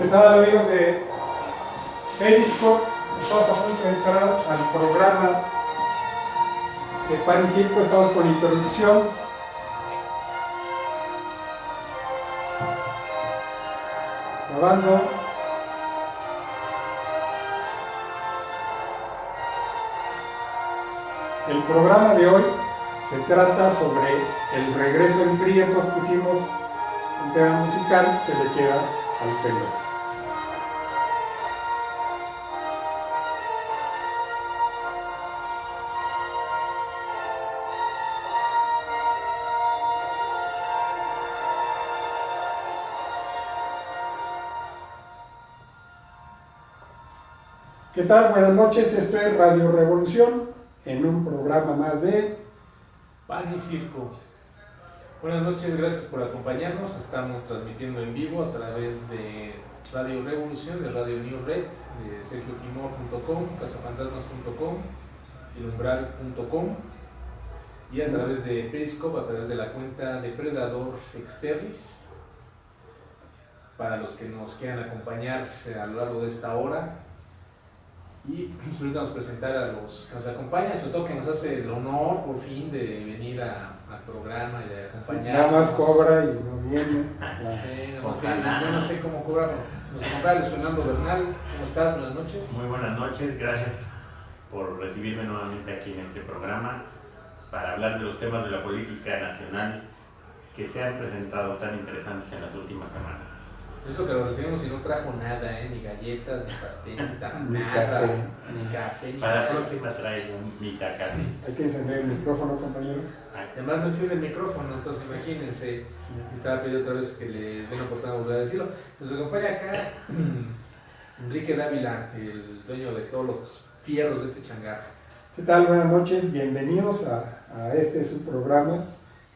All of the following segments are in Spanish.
¿Qué tal, amigos de Periscope? Estamos a punto de entrar al programa de Pan y Circo. Estamos con introducción. Grabando. El programa de hoy se trata sobre el regreso del PRI, entonces pusimos un tema musical que le queda al pelo. ¿Qué tal? Buenas noches, esto es Radio Revolución, en un programa más de Pan y Circo. Buenas noches, gracias por acompañarnos. Estamos transmitiendo en vivo a través de Radio Revolución, de Radio New Red, de sergioquimor.com, cazafantasmas.com, ilumbral.com y a través de Periscope, a través de la cuenta de Predador Externis. Para los que nos quieran acompañar a lo largo de esta hora. Y ahorita vamos a presentar a los que nos acompañan, sobre todo que nos hace el honor por fin de venir al programa y de acompañarnos. Nada más cobra y no viene. Yo no sé cómo cobra. Nos acompaña Fernando Bernal. ¿Cómo estás? Buenas noches. Muy buenas noches, gracias por recibirme nuevamente aquí en este programa para hablar de los temas de la política nacional que se han presentado tan interesantes en las últimas semanas. Eso que lo recibimos y no trajo nada, ni galletas, ni pastel, Ni nada, café. ni café, ni Para nada. la próxima traigo un mitacate. Hay que encender el micrófono, compañero. Además no sirve el micrófono, entonces imagínense, y te va a pedir otra vez que le den la oportunidad de volver a decirlo. Nos acompaña acá Enrique Dávila, el dueño de todos los fierros de este changarro. ¿Qué tal? Buenas noches, bienvenidos a este su programa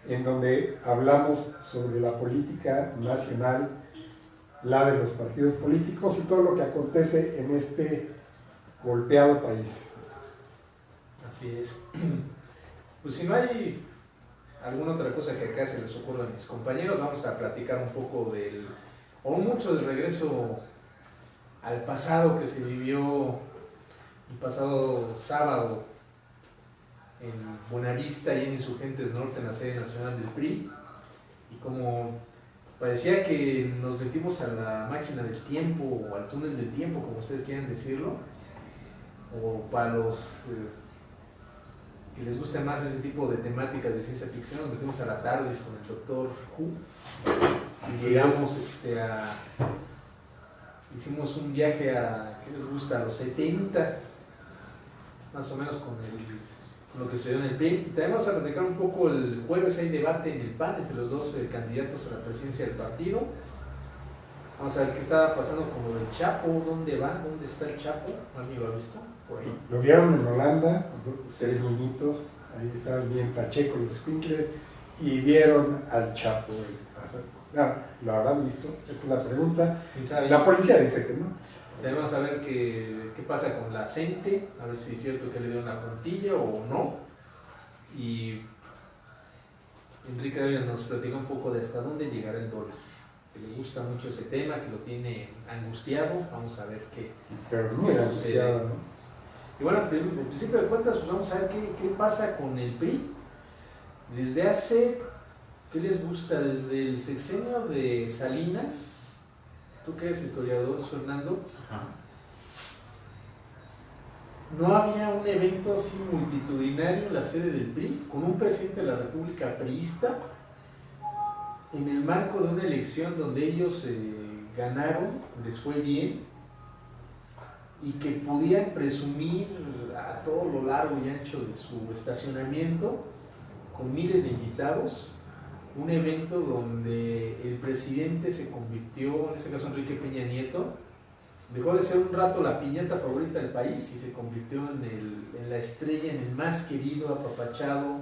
en donde hablamos sobre la política nacional, la de los partidos políticos y todo lo que acontece en este golpeado país. Así es. Pues si no hay alguna otra cosa que acá se les ocurra a mis compañeros, vamos a platicar un poco mucho del regreso al pasado que se vivió el pasado sábado en Buenavista y en Insurgentes Norte, en la sede nacional del PRI, y como parecía que nos metimos a la máquina del tiempo o al túnel del tiempo, como ustedes quieran decirlo, o para los que les gusta más este tipo de temáticas de ciencia ficción, nos metimos a la TARDIS con el Doctor Who y llegamos hicimos un viaje a, ¿qué les gusta? A los 70, más o menos con lo que se dio en el PRI. También vamos a platicar un poco. El jueves hay debate en el PAN entre los dos candidatos a la presidencia del partido. Vamos a ver qué está pasando con lo del Chapo, dónde va, dónde está el Chapo. ¿Alguien lo ha visto? Por ahí. Lo vieron en Holanda, 3 niñitos, ahí estaban bien Pacheco, los Quinkles, y vieron al Chapo. ¿Lo habrán visto? Esa es la pregunta. La policía dice que no. También vamos a ver qué pasa con la CENTE, a ver si es cierto que le dio una puntilla o no. Y Enrique Dávila nos platicó un poco de hasta dónde llegará el dólar, que le gusta mucho ese tema, que lo tiene angustiado. Vamos a ver qué sucede. ¿No? Y bueno, en principio de cuentas, pues vamos a ver qué pasa con el PRI. Desde hace, ¿qué les gusta? Desde el sexenio de Salinas. ¿Tú que eres historiador, Fernando? Ajá. No había un evento así multitudinario en la sede del PRI, con un presidente de la República priista, en el marco de una elección donde ellos ganaron, les fue bien, y que podían presumir a todo lo largo y ancho de su estacionamiento, con miles de invitados, un evento donde el presidente se convirtió, en este caso Enrique Peña Nieto, dejó de ser un rato la piñata favorita del país y se convirtió en la estrella, en el más querido, apapachado,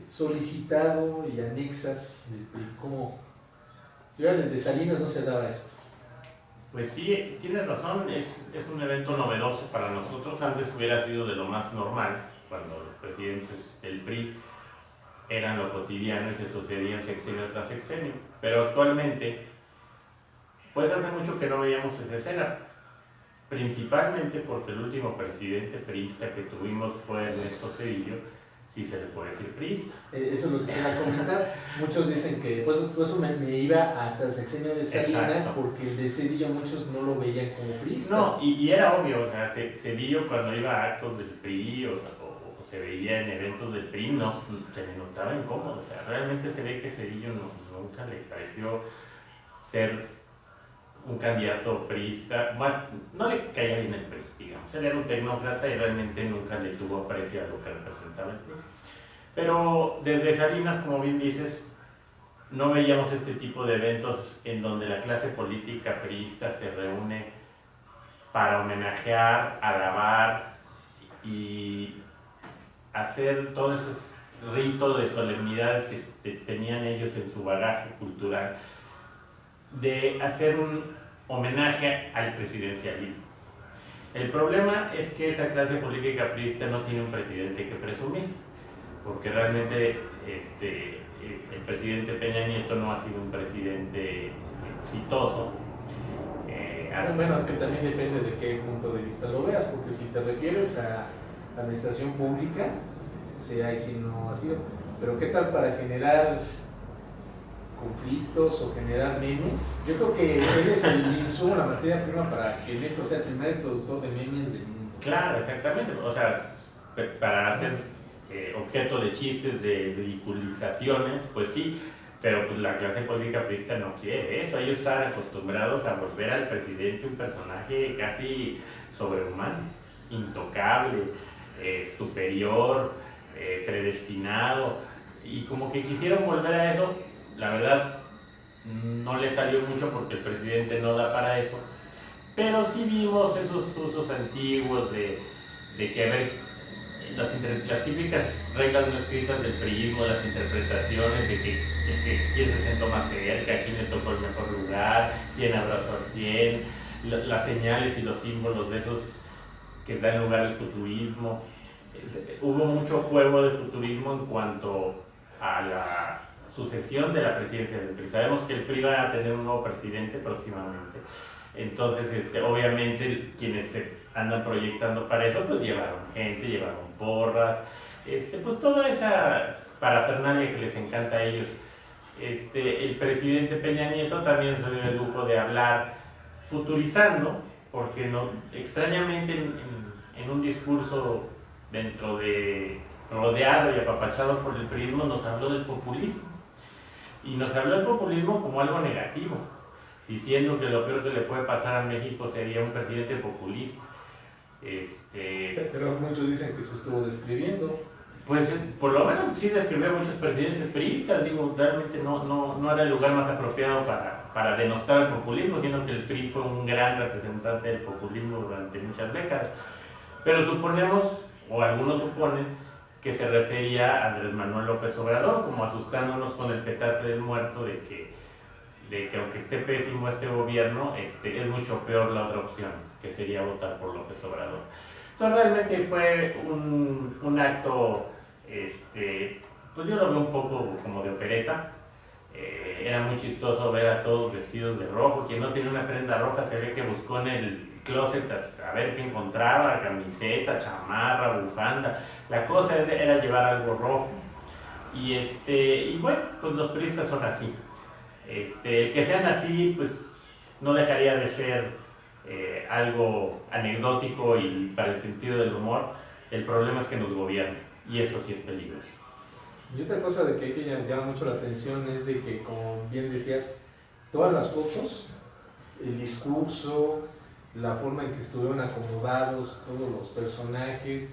solicitado y anexas del PRI. Como si hubiera desde Salinas no se daba esto. Pues sí, tienes razón, es un evento novedoso para nosotros. Antes hubiera sido de lo más normal, cuando los presidentes del PRI eran lo cotidiano y se sucedían sexenio tras sexenio. Pero actualmente pues hace mucho que no veíamos esa escena, principalmente porque el último presidente priista que tuvimos fue Ernesto Zedillo, si se le puede decir priista. Eso es lo que quería comentar. Muchos dicen que, pues eso me iba hasta el sexenio de Salinas, exacto, porque el de Zedillo muchos no lo veían como priista. No, y era obvio, o sea, Zedillo cuando iba a actos del PRI, o se veía en eventos del PRI, no, se le notaba incómodo, o sea, realmente se ve que Zedillo nunca le pareció ser un candidato priista, bueno, no le caía bien el PRI, digamos, él era un tecnócrata y realmente nunca le tuvo aprecio a lo que representaba el PRI. Pero desde Salinas, como bien dices, no veíamos este tipo de eventos en donde la clase política priista se reúne para homenajear, alabar y hacer todos esos ritos de solemnidades que tenían ellos en su bagaje cultural, de hacer un homenaje al presidencialismo. El problema es que esa clase política priista no tiene un presidente que presumir, porque realmente el presidente Peña Nieto no ha sido un presidente exitoso. Bueno, es que también depende de qué punto de vista lo veas, porque si te refieres a administración pública, sí, ahí sí no ha sido. Pero ¿qué tal para generar conflictos o generar memes? Yo creo que él es el insumo, la materia prima para que México sea el primer productor de memes del mundo. Claro, exactamente. O sea, para hacer objeto de chistes, de ridiculizaciones, pues sí, pero pues la clase política priista no quiere eso. Ellos están acostumbrados a volver al presidente un personaje casi sobrehumano, intocable, superior, predestinado, y como que quisieron volver a eso. La verdad no le salió mucho porque el presidente no da para eso, pero sí vimos esos usos antiguos de que, a ver, las típicas reglas no escritas del priismo, las interpretaciones de que quién se sentó más cerca, quién le tocó el mejor lugar, quién abrazó a quién, las señales y los símbolos de esos que dan lugar al futurismo. Hubo mucho juego de futurismo en cuanto a la sucesión de la presidencia del PRI. Sabemos que el PRI va a tener un nuevo presidente próximamente. Entonces, obviamente, quienes se andan proyectando para eso, pues llevaron gente, llevaron porras, pues toda esa parafernalia que les encanta a ellos. El presidente Peña Nieto también se dio el lujo de hablar futurizando, porque extrañamente en un discurso rodeado y apapachado por el priismo, nos habló del populismo. Y nos habló del populismo como algo negativo, diciendo que lo peor que le puede pasar a México sería un presidente populista. Pero muchos dicen que se estuvo describiendo. Pues por lo menos sí describió a muchos presidentes priistas, digo, realmente no era el lugar más apropiado para denostar el populismo, sino que el PRI fue un gran representante del populismo durante muchas décadas. Pero suponemos, o algunos suponen, que se refería a Andrés Manuel López Obrador, como asustándonos con el petate del muerto de que aunque esté pésimo este gobierno, es mucho peor la otra opción, que sería votar por López Obrador. Entonces realmente fue un acto, pues yo lo veo un poco como de opereta. Era muy chistoso ver a todos vestidos de rojo. Quien no tiene una prenda roja se ve que buscó en el closet a ver qué encontraba, camiseta, chamarra, bufanda. La cosa era llevar algo rojo. Y bueno, pues los priistas son así. El que sean así, pues no dejaría de ser algo anecdótico y para el sentido del humor. El problema es que nos gobiernen, y eso sí es peligroso. Y otra cosa de que hay que llamar mucho la atención es de que, como bien decías, todas las fotos, el discurso, la forma en que estuvieron acomodados todos los personajes,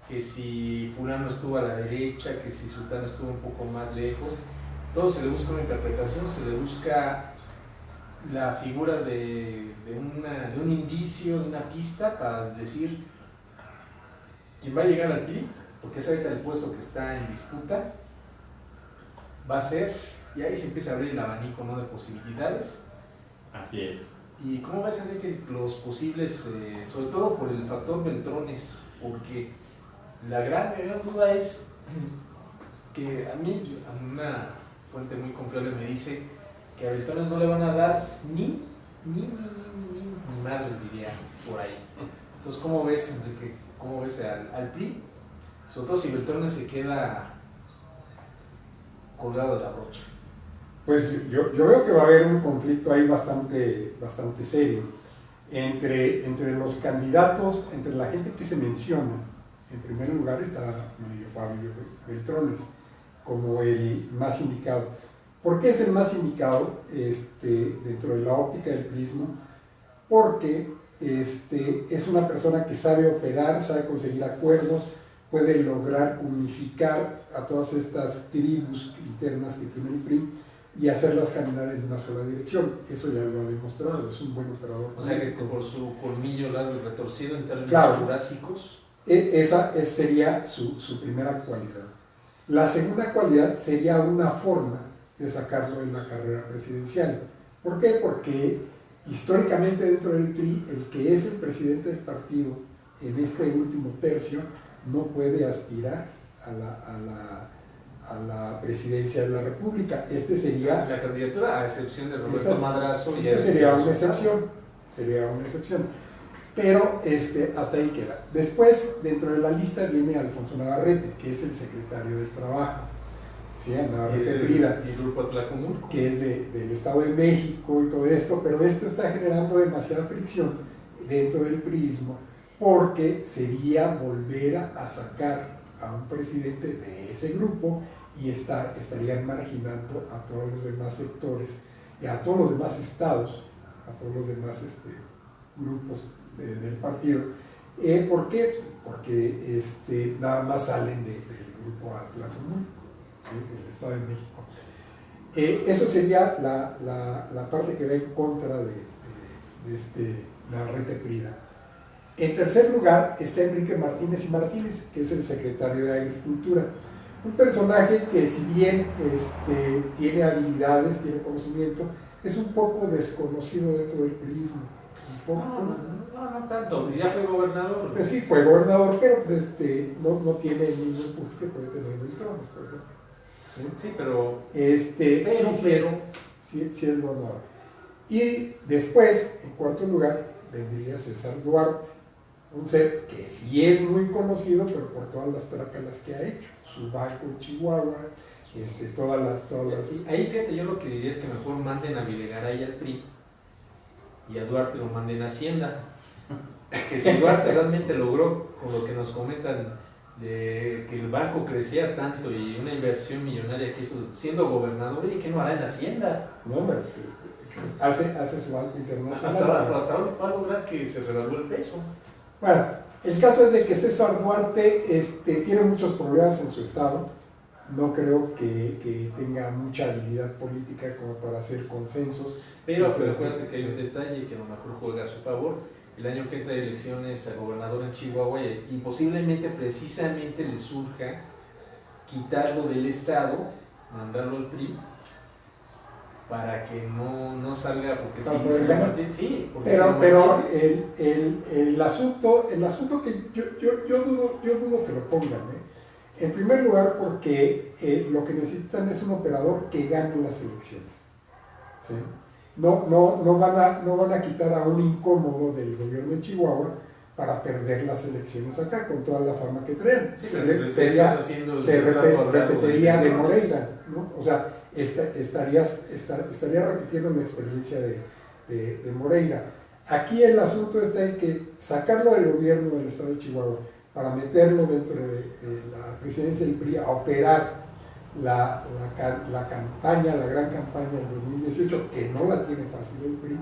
que si fulano estuvo a la derecha, que si sultano estuvo un poco más lejos, todo se le busca una interpretación, se le busca la figura de un indicio, de una pista para decir quién va a llegar al PRI, porque es ahorita el puesto que está en disputa, va a ser, y ahí se empieza a abrir el abanico, ¿no?, de posibilidades. Así es. ¿Y cómo ves, Enrique, los posibles, sobre todo por el factor Beltrones? Porque la gran duda es que a mí, una fuente muy confiable me dice que a Beltrones no le van a dar ni ni más les diría por ahí. Entonces, ¿cómo ves, Enrique? ¿Cómo ves al PRI? Sobre todo si Beltrones se queda colgado de la brocha. Pues yo veo que va a haber un conflicto ahí bastante serio entre los candidatos, entre la gente que se menciona. En primer lugar está Fabio Beltrones como el más indicado. ¿Por qué es el más indicado dentro de la óptica del prismo? Porque es una persona que sabe operar, sabe conseguir acuerdos, puede lograr unificar a todas estas tribus internas que tiene el PRI y hacerlas caminar en una sola dirección. Eso ya lo ha demostrado, es un buen operador. O sea que por su colmillo largo y retorcido en términos jurásicos. Esa sería su primera cualidad. La segunda cualidad sería una forma de sacarlo en la carrera presidencial. ¿Por qué? Porque históricamente dentro del PRI, el que es el presidente del partido en este último tercio no puede aspirar a la presidencia de la República. Sería la candidatura, a excepción de Roberto Madrazo. Sería una excepción. Pero hasta ahí queda. Después, dentro de la lista viene Alfonso Navarrete, que es el secretario del Trabajo. ¿Sí? Navarrete Prida, y el Grupo Atlacomulco, que es del Estado de México y todo esto, pero esto está generando demasiada fricción dentro del prismo, porque sería volver a sacar a un presidente de ese grupo y estarían marginando a todos los demás sectores y a todos los demás estados, a todos los demás grupos del partido. ¿Por qué? Porque nada más salen del grupo Atlacomulco, ¿sí? Del Estado de México. Eso sería la parte que va en contra de Navarrete Prida. En tercer lugar está Enrique Martínez y Martínez, que es el secretario de Agricultura. Un personaje que, si bien tiene habilidades, tiene conocimiento, es un poco desconocido dentro del priismo. No tanto. Ya fue gobernador. Pues sí, fue gobernador, pero pues, no tiene el mismo empuje que puede tener Beltrones, por ejemplo. Sí, pero. Sí es gobernador. Y después, en cuarto lugar, vendría César Duarte. Un ser que sí es muy conocido, pero por todas las trácalas que ha hecho, su banco en Chihuahua, todas las... Ahí fíjate, yo lo que diría es que mejor manden a Videgaray al PRI y a Duarte lo manden a Hacienda, que si Duarte realmente logró, con lo que nos comentan, de que el banco crecía tanto y una inversión millonaria que hizo siendo gobernador, ¿y qué no hará en Hacienda? No, pero hace su banco internacional. Hasta ahora va a lograr que se revalúe el peso. Bueno, el caso es de que César Duarte tiene muchos problemas en su estado. No creo que tenga mucha habilidad política como para hacer consensos. Pero acuérdate que hay un detalle que a lo mejor juega a su favor. El año que entra de elecciones a gobernador en Chihuahua, y posiblemente precisamente le surja quitarlo del estado, mandarlo al PRI, para que no salga, porque sí, pero el asunto que yo dudo que lo pongan, en primer lugar porque lo que necesitan es un operador que gane las elecciones, ¿sí? No van a quitar a un incómodo del gobierno de Chihuahua para perder las elecciones acá, con toda la fama que traen. Sí, se repetiría de Moreira, ¿no? O sea, estaría repitiendo la experiencia de Moreira. Aquí el asunto está en que sacarlo del gobierno del estado de Chihuahua para meterlo dentro de la presidencia del PRI a operar la campaña, la gran campaña del 2018, que no la tiene fácil el PRI,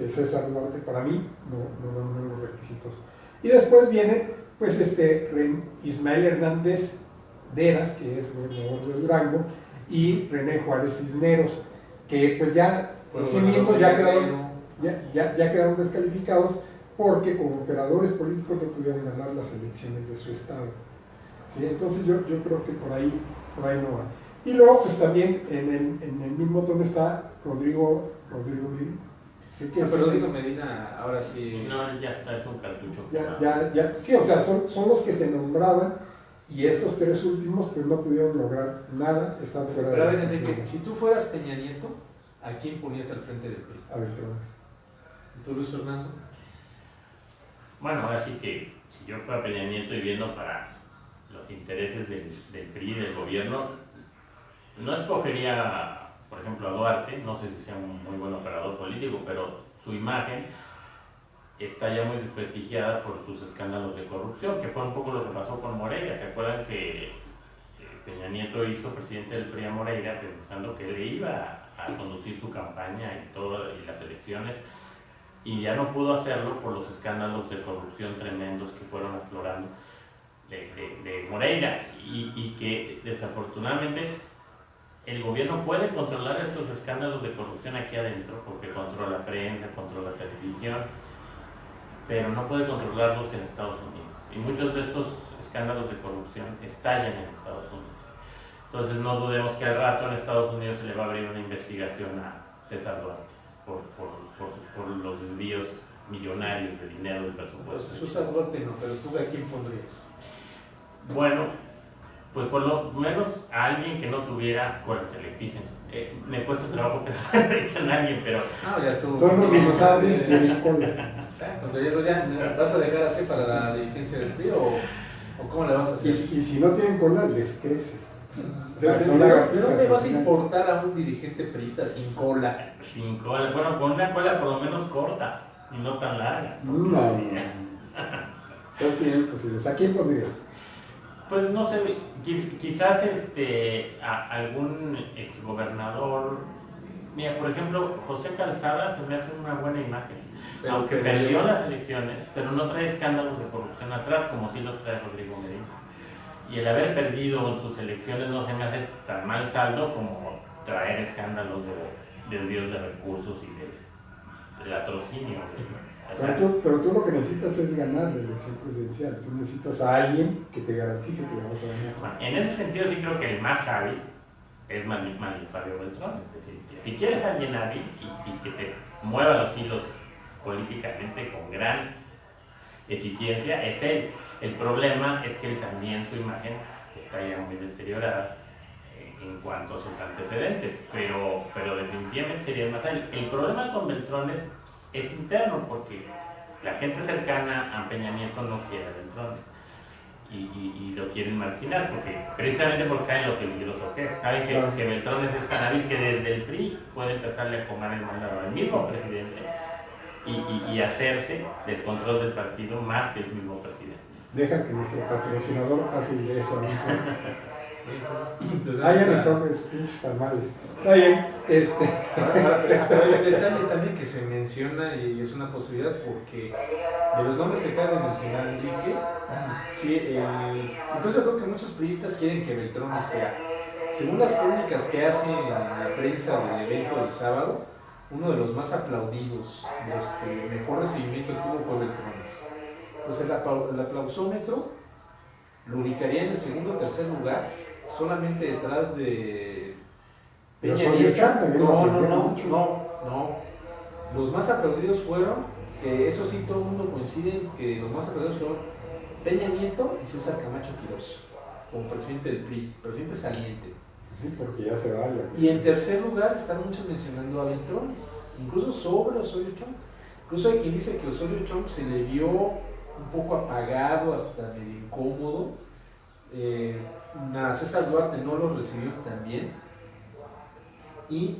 César Duarte, para mí no los requisitos. Y después viene pues Ismael Hernández Deras, que es gobernador de Durango, y René Juárez Cisneros, que pues ya quedaron descalificados porque como operadores políticos no pudieron ganar las elecciones de su estado. ¿Sí? Entonces yo creo que por ahí no va. Y luego pues también en el mismo tono está Rodrigo Medina. ¿Sí? Pero Rodrigo Medina ahora sí... No, ya está, es un cartucho. Sí, o sea, son los que se nombraban, y estos tres últimos pues no pudieron lograr nada, están fuera. Pero a ver, Enrique, si tú fueras Peña Nieto, ¿a quién ponías al frente del PRI? A Beltrones. ¿Y tú, Luis Fernando? Bueno, ahora sí que si yo fuera Peña Nieto y viendo para los intereses del PRI, del gobierno, no escogería, por ejemplo, a Duarte, no sé si sea un muy buen operador político, pero su imagen está ya muy desprestigiada por sus escándalos de corrupción, que fue un poco lo que pasó con Moreira. ¿Se acuerdan que Peña Nieto hizo presidente del PRI a Moreira pensando que le iba a conducir su campaña y las elecciones, y ya no pudo hacerlo por los escándalos de corrupción tremendos que fueron aflorando de Moreira, y que desafortunadamente el gobierno puede controlar esos escándalos de corrupción aquí adentro porque controla prensa, controla televisión, pero no puede controlarlos en Estados Unidos, y muchos de estos escándalos de corrupción estallan en Estados Unidos. Entonces no dudemos que al rato en Estados Unidos se le va a abrir una investigación a César Duarte por los desvíos millonarios de dinero del presupuesto. Entonces, César Duarte no, pero tú, ¿a quién pondrías? Bueno, pues por lo menos a alguien que no tuviera cola que le pisen. Me cuesta trabajo pensar ahorita en alguien, pero... No, ya estuvo. Todos los dinosaurios tienen cola. Exacto, entonces ya vas a dejar así para la dirigencia del PRI o cómo le vas a hacer. Y si no tienen cola, les crece. O sea, son ¿De lagartijas, dónde vas a al final. importar a un dirigente priista sin cola? Sin cola, bueno, con una cola por lo menos corta y no tan larga. No. Todos tienen posibles. ¿A quién pondrías? Pues no sé, quizás a algún exgobernador. Mira, por ejemplo, José Calzada se me hace una buena imagen, Pero aunque que perdió las elecciones, pero no trae escándalos de corrupción atrás como sí los trae Rodrigo Medina. Y el haber perdido en sus elecciones no se me hace tan mal saldo como traer escándalos de desvíos de recursos y de latrocinio. O sea, Pero tú lo que necesitas es ganar la elección presidencial. Tú necesitas a alguien que te garantice que la vas a ganar. bueno, en ese sentido sí creo que el más hábil es Manuel Fabio Beltrán. Es decir, que si quieres a alguien hábil y que te mueva los hilos políticamente con gran eficiencia, es él. El problema es que él también, su imagen está ya muy deteriorada en cuanto a sus antecedentes, pero definitivamente sería el más hábil. El problema con Beltrones es interno, porque la gente cercana a Peña Nieto no quiere a Beltrones y lo quieren marginar, precisamente porque saben lo peligroso que es. Saben que Beltrones es tan hábil que desde el PRI puede empezarle a comer el mandado al mismo presidente y hacerse del control del partido más que el mismo presidente. Deja que nuestro patrocinador hace eso. Sí, entonces, Hayan entonces pinches tamales. Está bien. Pero hay un detalle también que se menciona y es una posibilidad, porque de los nombres que acabas de mencionar, Enrique, sí, incluso creo que muchos priistas quieren que Beltrones sea. Según las crónicas que hacen en la prensa del evento del sábado, uno de los más aplaudidos, de los que mejor recibimiento tuvo, fue Beltrones. Pues el aplausómetro lo ubicaría en el segundo o tercer lugar, solamente detrás de Peña Nieto. No. Los más aplaudidos fueron, que eso sí todo el mundo coincide en que los más aplaudidos fueron Peña Nieto y César Camacho Quirós, como presidente del PRI, presidente saliente. Sí, porque ya se vaya. Y en tercer lugar están muchos mencionando a Beltrones, incluso sobre Osorio Chong. Incluso hay quien dice que Osorio Chong se le vio un poco apagado, hasta medio incómodo. César Duarte no lo recibió tan bien. Y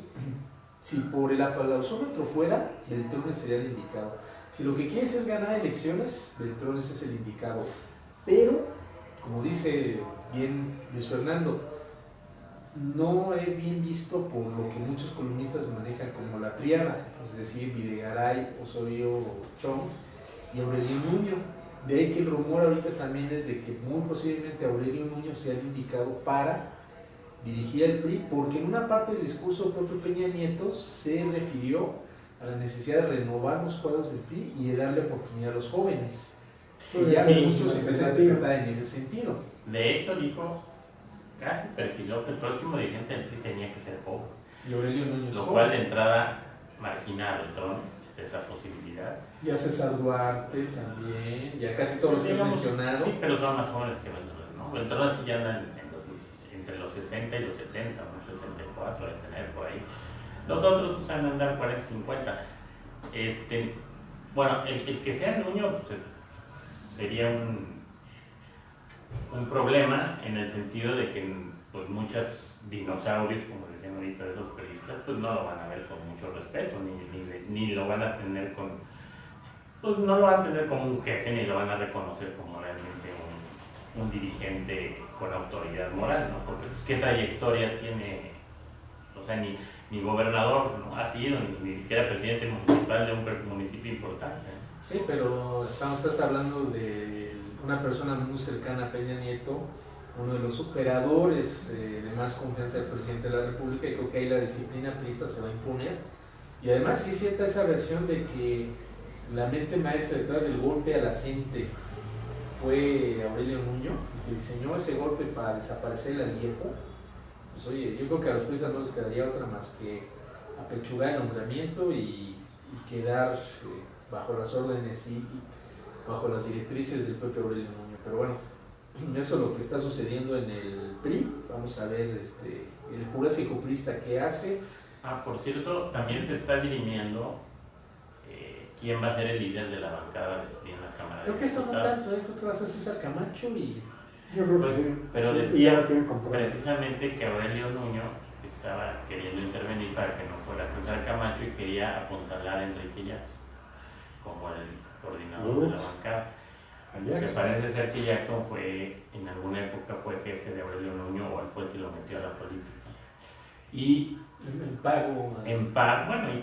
si por el aplausómetro fuera, Beltrones sería el indicado. Si lo que quieres es ganar elecciones, Beltrones es el indicado. Pero, como dice bien Luis Fernando, no es bien visto por lo que muchos columnistas manejan como la triada, es decir, Videgaray, Osorio Chong y Aurelio Nuño. De ahí que el rumor ahorita también es de que muy posiblemente Aurelio Nuño sea el indicado para dirigir el PRI, porque en una parte del discurso propio Peña Nieto se refirió a la necesidad de renovar los cuadros del PRI y de darle oportunidad a los jóvenes. Y ya muchos se empiezan a interpretar en ese sentido. De hecho, dijo, casi perfiló que el próximo dirigente del PRI tenía que ser pobre. Y Aurelio Nuño es Lo joven. cual de entrada margina a Beltrones de esa posibilidad. Y a César Duarte también, y a casi todos los que has mencionado. Sí, pero son más jóvenes que Beltrones, ¿no? Beltrones sí ya anda entre los 60 y los 70, unos 64 de tener por ahí. Los otros pues, van a andar 40, 50. Bueno, el que sea Nuño pues, sería un problema en el sentido de que pues, muchos dinosaurios, como decían ahorita esos periodistas, pues no lo van a ver con mucho respeto, ni lo van a tener pues no lo van a tener como un jefe, ni lo van a reconocer como realmente un dirigente con autoridad moral, ¿no? Porque pues, ¿qué trayectoria tiene? O sea, ni gobernador, ¿no? Ha sido, ni siquiera presidente municipal de un municipio importante. Sí, pero estás hablando de una persona muy cercana a Peña Nieto, uno de los operadores de más confianza del presidente de la República, y creo que ahí la disciplina priista se va a imponer. Y además sí es cierta esa versión de que la mente maestra detrás del golpe a la gente fue Aurelio Nuño, que diseñó ese golpe para desaparecer el IEPO. Pues oye, yo creo que a los priistas no les quedaría otra más que apechugar el nombramiento y quedar bajo las órdenes y bajo las directrices del propio Aurelio Nuño. Pero bueno, eso es lo que está sucediendo en el PRI. Vamos a ver el Jurásico priista que hace. Por cierto, también se está dirimiendo quién va a ser el líder de la bancada del PRI en la Cámara de Diputados. Creo que eso no tanto, creo que va a ser César Camacho y... Yo creo pues, que sí. Pero Sí, decía ya precisamente que Aurelio Nuño estaba queriendo intervenir para que no fuera César Camacho y quería apuntalar a Enrique Jackson como el coordinador de la bancada. Que parece ser que Jackson en alguna época fue jefe de Aurelio Nuño o él fue el que lo metió a la política. Y en pago, bueno, y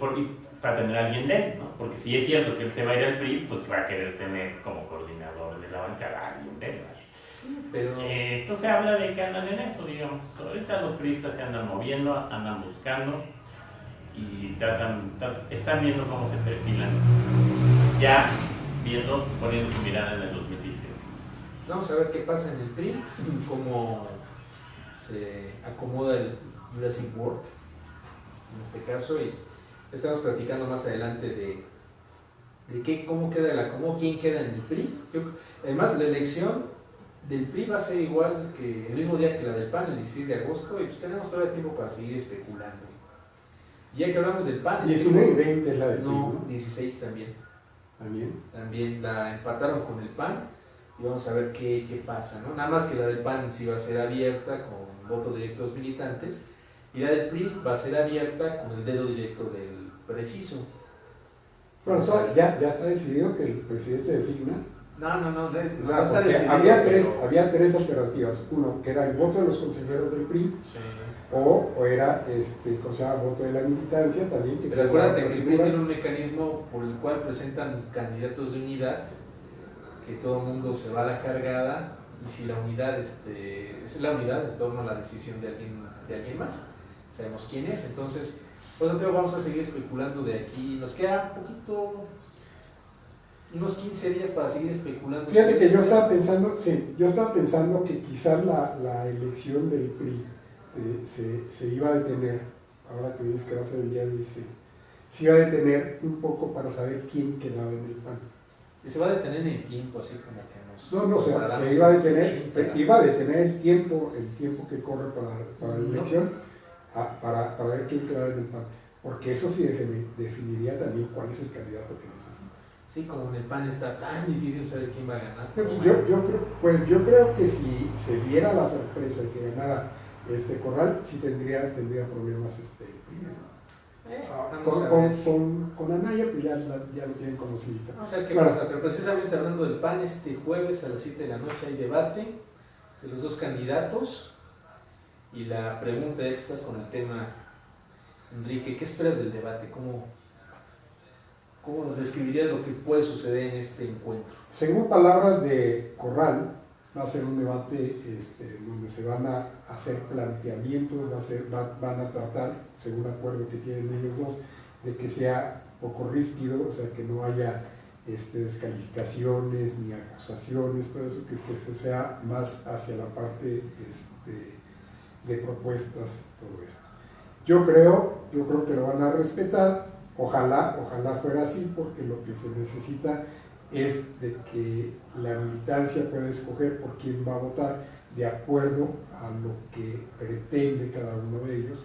para tener a alguien de él, ¿no? Porque si es cierto que él se va a ir al PRI, pues va a querer tener como coordinador de la bancada a alguien de él. Sí, pero... entonces habla de que andan en eso, digamos. Ahorita los priistas se andan moviendo, andan buscando y están viendo cómo se perfilan, ya poniendo su mirada en el 2018. Vamos a ver qué pasa en el PRI, cómo se acomoda el Jurassic World en este caso, y estamos platicando más adelante de quién queda en el PRI. Además, la elección del PRI va a ser igual que el mismo día que la del PAN, el 16 de agosto, y pues tenemos todavía tiempo para seguir especulando. Y ya que hablamos del PAN... 19 y 20 es la del PRI, No, 16 también. También la empataron con el PAN y vamos a ver qué pasa, ¿no? Nada más que la del PAN sí va a ser abierta con voto directo de los militantes y la del PRI va a ser abierta con el dedo directo del preciso. Bueno, ya está decidido que el presidente designa. No, o sea, está decidido, había tres alternativas. Uno, que era el voto de los consejeros del PRI, sí. o era voto de la militancia también. Pero acuérdate que el PRI tiene un mecanismo por el cual presentan candidatos de unidad, que todo el mundo se va a la cargada, y si la unidad es la unidad en torno a la decisión de alguien más, sabemos quién es. Entonces, pues vamos a seguir especulando de aquí. Nos queda un poquito, unos 15 días para seguir especulando. Fíjate que yo estaba pensando que quizás la elección del PRI se iba a detener, ahora que dices que va a ser el día 16, se iba a detener un poco para saber quién quedaba en el PAN. Si se va a detener en el tiempo, así como que No, se iba a detener el tiempo que corre para la elección, para ver quién quedaba en el PAN, porque eso sí definiría también cuál es el candidato que necesita. Sí, como en el PAN está tan difícil saber quién va a ganar. Yo creo que si se diera la sorpresa de que ganara Corral, sí tendría problemas con Anaya, pues ya lo tienen conocido. Vamos a ver qué pasa, pero precisamente hablando del PAN, este jueves a las 7 de la noche hay debate de los dos candidatos, y la pregunta, ya que estás con el tema, Enrique, ¿qué esperas del debate? ¿Cómo describirías lo que puede suceder en este encuentro? Según palabras de Corral, va a ser un debate donde se van a hacer planteamientos, van a tratar, según acuerdo que tienen ellos dos, de que sea poco ríspido, o sea, que no haya descalificaciones ni acusaciones, todo eso, que sea más hacia la parte de propuestas, todo eso. Yo creo que lo van a respetar, ojalá fuera así, porque lo que se necesita es de que la militancia pueda escoger por quién va a votar de acuerdo a lo que pretende cada uno de ellos,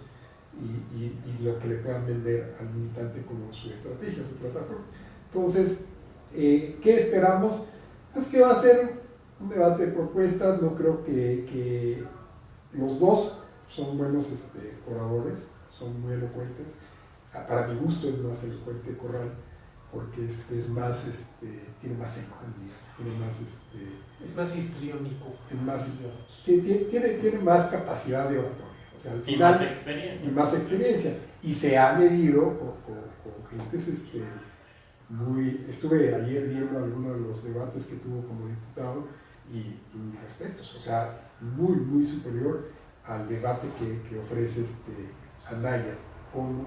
y lo que le puedan vender al militante como su estrategia, su plataforma. Entonces, ¿qué esperamos? Es que va a ser un debate de propuestas. No creo que los dos son buenos oradores, son muy elocuentes. Para mi gusto es más elocuente Corral, porque es más, tiene más enjundia, tiene más, es más histriónico. Tiene más capacidad de oratoria. O sea, al y final, más experiencia. Y más experiencia. Y se ha medido con gentes muy... Estuve ayer viendo algunos de los debates que tuvo como diputado y mis respetos. O sea, muy, muy superior al debate que ofrece Anaya como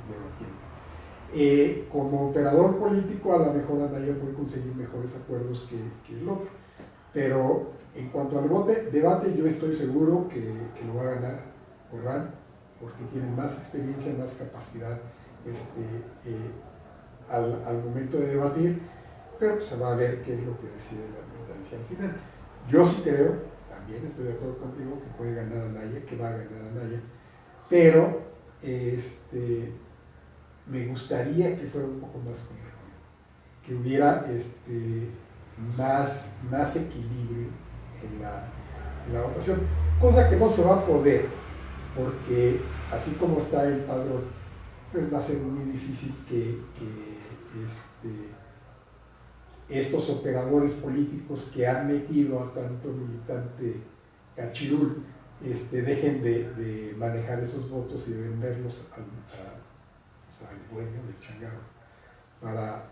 debatiente. Como operador político, a lo mejor Anaya puede conseguir mejores acuerdos que el otro. Pero en cuanto al debate, yo estoy seguro que lo va a ganar Corral, porque tiene más experiencia, más capacidad al momento de debatir, pero pues, se va a ver qué es lo que decide la militancia al final. Yo sí creo, también estoy de acuerdo contigo, que puede ganar Anaya, que va a ganar Anaya, pero me gustaría que fuera un poco más competido, que hubiera más equilibrio en la votación, cosa que no se va a poder, porque así como está el padrón, pues va a ser muy difícil que estos operadores políticos que han metido a tanto militante cachirul dejen de manejar esos votos y de venderlos al dueño del changarro para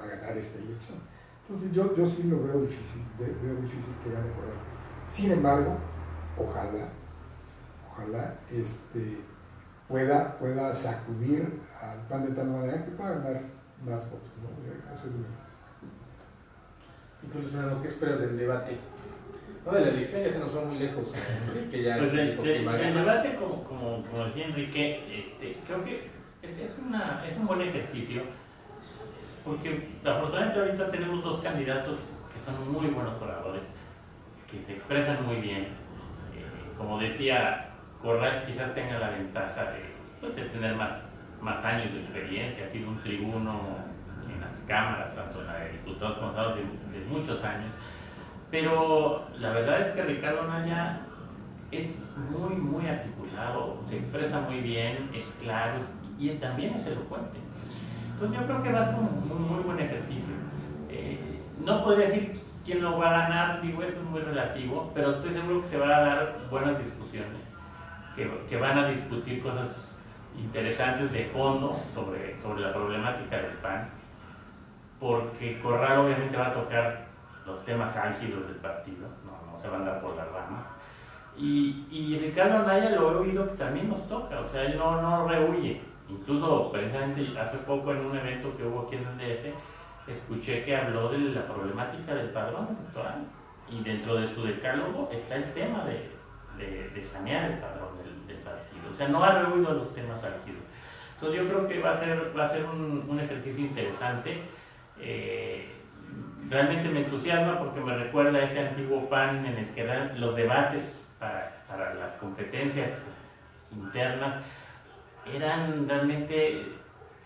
ganar esta elección. Entonces yo sí lo veo difícil, veo difícil que gane Corral. Sin embargo, ojalá pueda sacudir al PAN de tal manera que pueda ganar más votos, ¿no? Eso es ¿Y tú, Luis Fernando, qué esperas del debate? No, de la elección ya se nos va muy lejos, Enrique ya pues dijo que va a el ganar. debate, como decía Enrique, creo que es un buen ejercicio, porque afortunadamente ahorita tenemos dos candidatos que son muy buenos oradores, que se expresan muy bien. Como decía, Corral quizás tenga la ventaja de tener más años de experiencia, ha sido un tribuno en las cámaras, tanto en la de diputados como senadores, de muchos años. Pero la verdad es que Ricardo Anaya es muy, muy articulado, se expresa muy bien, es claro y también es elocuente. Entonces yo creo que va a ser un muy buen ejercicio. No podría decir quién lo va a ganar, digo, eso es muy relativo, pero estoy seguro que se van a dar buenas discusiones, que van a discutir cosas interesantes de fondo sobre la problemática del PAN, porque Corral obviamente va a tocar los temas álgidos del partido, no se va a andar por la rama. Y Ricardo Anaya lo he oído que también nos toca, o sea, él no rehuye. Incluso precisamente hace poco en un evento que hubo aquí en el DF, escuché que habló de la problemática del padrón electoral, y dentro de su decálogo está el tema de sanear el padrón del partido, o sea, no ha rehuido los temas álgidos. Entonces yo creo que va a ser un ejercicio interesante. Realmente me entusiasma porque me recuerda a ese antiguo PAN en el que eran los debates para las competencias internas, eran realmente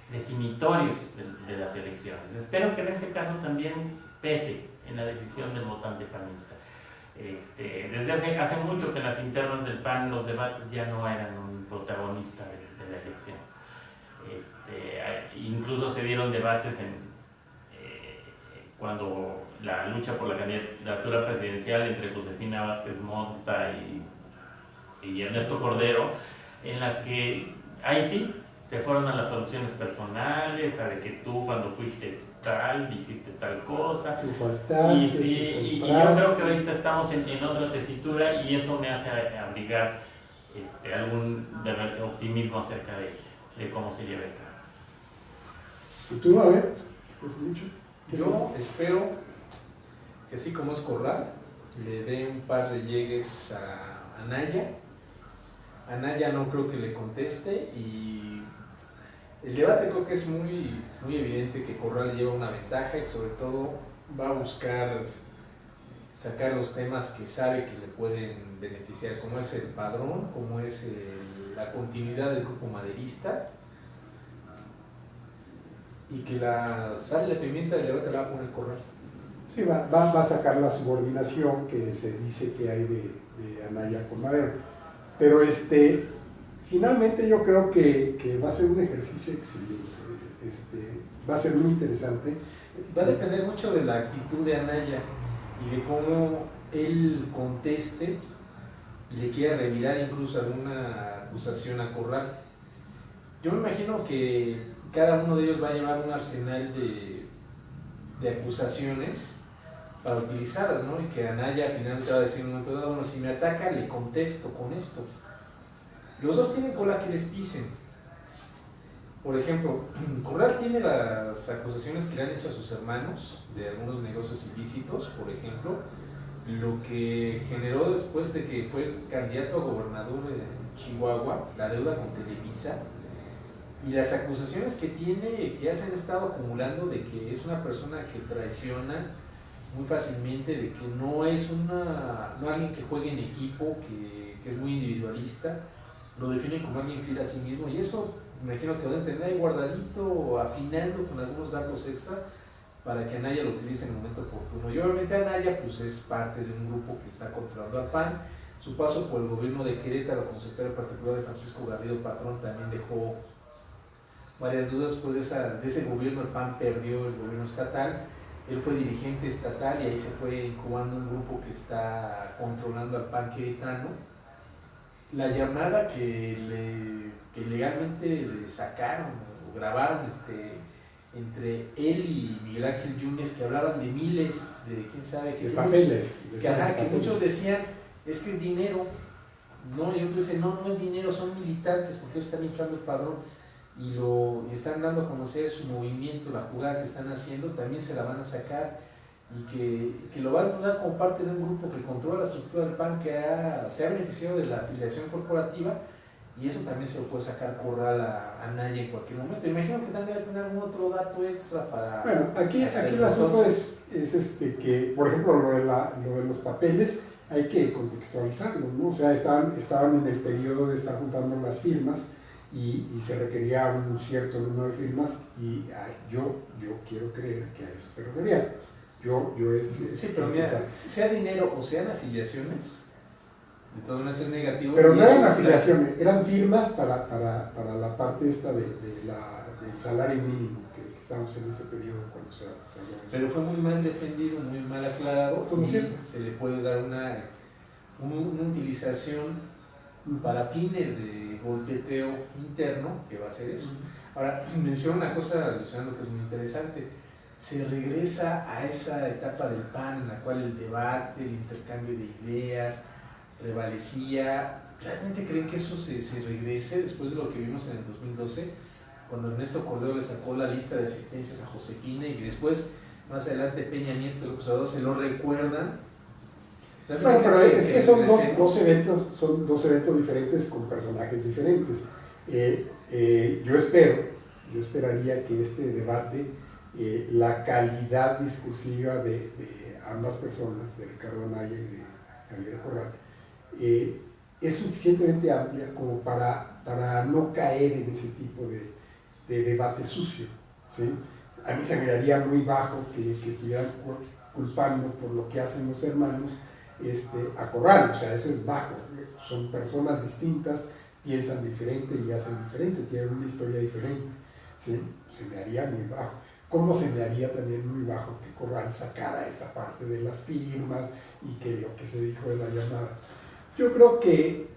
definitorios de las elecciones. Espero que en este caso también pese en la decisión del votante panista. Desde hace mucho que en las internas del PAN los debates ya no eran un protagonista de la elección. Incluso se dieron debates cuando la lucha por la candidatura presidencial entre Josefina Vázquez Mota y Ernesto Cordero, en las que ahí sí se fueron a las soluciones personales, a de que tú cuando fuiste tal, hiciste tal cosa. Tú faltaste, y yo creo que ahorita estamos en otra tesitura y eso me hace abrigar algún optimismo acerca de cómo se lleva a cabo. ¿Y tú, a ver, qué has dicho? Yo espero que así como es Corral, le dé un par de llegues a Anaya. Anaya no creo que le conteste y el debate creo que es muy, muy evidente que Corral lleva una ventaja y sobre todo va a buscar sacar los temas que sabe que le pueden beneficiar, como es el padrón, como es la continuidad del grupo maderista y que la sal y la pimienta del debate la va a poner Corral. Sí, va a sacar la subordinación que se dice que hay de Anaya con Madero. Pero finalmente yo creo que va a ser un ejercicio excelente, va a ser muy interesante. Va a depender mucho de la actitud de Anaya y de cómo él conteste y le quiera revirar incluso alguna acusación a Corral. Yo me imagino que cada uno de ellos va a llevar un arsenal de acusaciones para utilizarlas, ¿no? Y que Anaya finalmente va a decir en un momento dado, bueno, si me ataca le contesto con esto. Los dos tienen cola que les pisen. Por ejemplo, Corral tiene las acusaciones que le han hecho a sus hermanos de algunos negocios ilícitos, por ejemplo, lo que generó después de que fue candidato a gobernador en Chihuahua, la deuda con Televisa, y las acusaciones que tiene, que ya se han estado acumulando de que es una persona que traiciona muy fácilmente, de que no es no alguien que juegue en equipo, que es muy individualista, lo definen como alguien fiel a sí mismo, y eso me imagino que deben tener ahí guardadito, afinando con algunos datos extra para que Anaya lo utilice en el momento oportuno. Y obviamente Anaya pues es parte de un grupo que está controlando al PAN. Su paso por el gobierno de Querétaro como secretario particular de Francisco Garrido Patrón también dejó varias dudas. Después de ese gobierno el PAN perdió el gobierno estatal, él fue dirigente estatal y ahí se fue incubando un grupo que está controlando al PAN queretano. La llamada que legalmente le sacaron o grabaron entre él y Miguel Ángel Yunes, que hablaban de miles de quién sabe qué papeles, que muchos decían es que es dinero, ¿no? Y otros dicen no es dinero, son militantes porque ellos están inflando el padrón y están dando a conocer su movimiento, la jugada que están haciendo, también se la van a sacar y que lo van a dar como parte de un grupo que controla la estructura del PAN, que se ha beneficiado de la afiliación corporativa, y eso también se lo puede sacar Corral a Anaya en cualquier momento. Imagino que también debe tener algún otro dato extra para... Bueno, aquí el asunto es que, por ejemplo, lo de los papeles hay que contextualizarlos, ¿no? O sea, estaban en el periodo de estar juntando las firmas y se requería un cierto número de firmas y yo quiero creer que a eso se refería. Sí, pero mira, sea dinero o sean afiliaciones, de todas maneras es negativo. Pero no eran afiliaciones, eran firmas para la parte esta del salario mínimo que estamos en ese periodo cuando se habló de eso. Pero fue muy mal defendido, muy mal aclarado, ¿Cómo y siempre? se le puede dar una utilización para fines de golpeteo interno, que va a ser eso. Ahora, menciona una cosa, Luciano, que es muy interesante. Se regresa a esa etapa del PAN en la cual el debate, el intercambio de ideas prevalecía. ¿Realmente creen que eso se regrese después de lo que vimos en el 2012, cuando Ernesto Cordero le sacó la lista de asistencias a Josefina y que después, más adelante, Peña Nieto y el acusador se lo recuerdan? Bueno, pero es que son dos eventos diferentes con personajes diferentes. Yo esperaría que este debate, la calidad discursiva de ambas personas, de Ricardo Anaya y de Javier Corral, es suficientemente amplia como para no caer en ese tipo de debate sucio, ¿sí? A mí se me daría muy bajo que estuvieran culpando por lo que hacen los hermanos a Corral, o sea, eso es bajo, son personas distintas, piensan diferente y hacen diferente, tienen una historia diferente, ¿sí? Se me haría muy bajo. Como se me haría también muy bajo que Corral sacara esta parte de las firmas y que lo que se dijo de la llamada. Yo creo que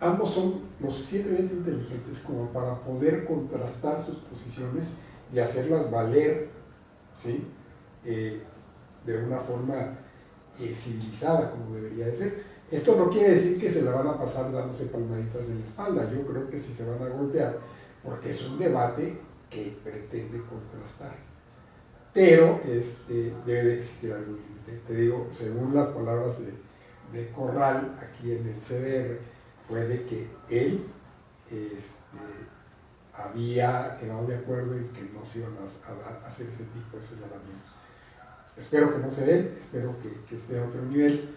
ambos son lo suficientemente inteligentes como para poder contrastar sus posiciones y hacerlas valer, ¿sí? De una forma civilizada, como debería de ser. Esto no quiere decir que se la van a pasar dándose palmaditas en la espalda. Yo creo que sí se van a golpear, porque es un debate que pretende contrastar. Pero debe de existir algún límite. Te digo, según las palabras de Corral aquí en el CDR, fue de que él había quedado de acuerdo en que no se iban a hacer ese tipo de señalamientos. Espero que no se den, espero que esté a otro nivel,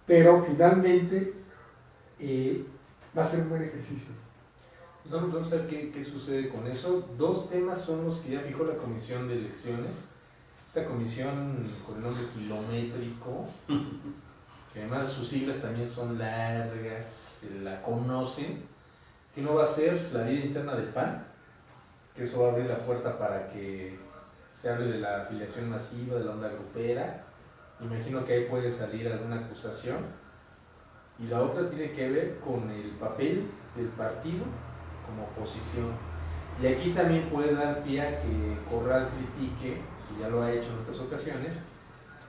pero finalmente Va a ser un buen ejercicio. Pues vamos a ver qué sucede con eso. 2 temas son los que ya fijó la Comisión de Elecciones. Esta comisión con el nombre kilométrico, que además sus siglas también son largas, la conocen, que no va a ser la vida interna del PAN, que eso va a abrir la puerta para que se hable de la afiliación masiva, de la onda grupera. Imagino que ahí puede salir alguna acusación. Y la otra tiene que ver con el papel del partido como oposición. Y aquí también puede dar pie a que Corral critique, y ya lo ha hecho en otras ocasiones,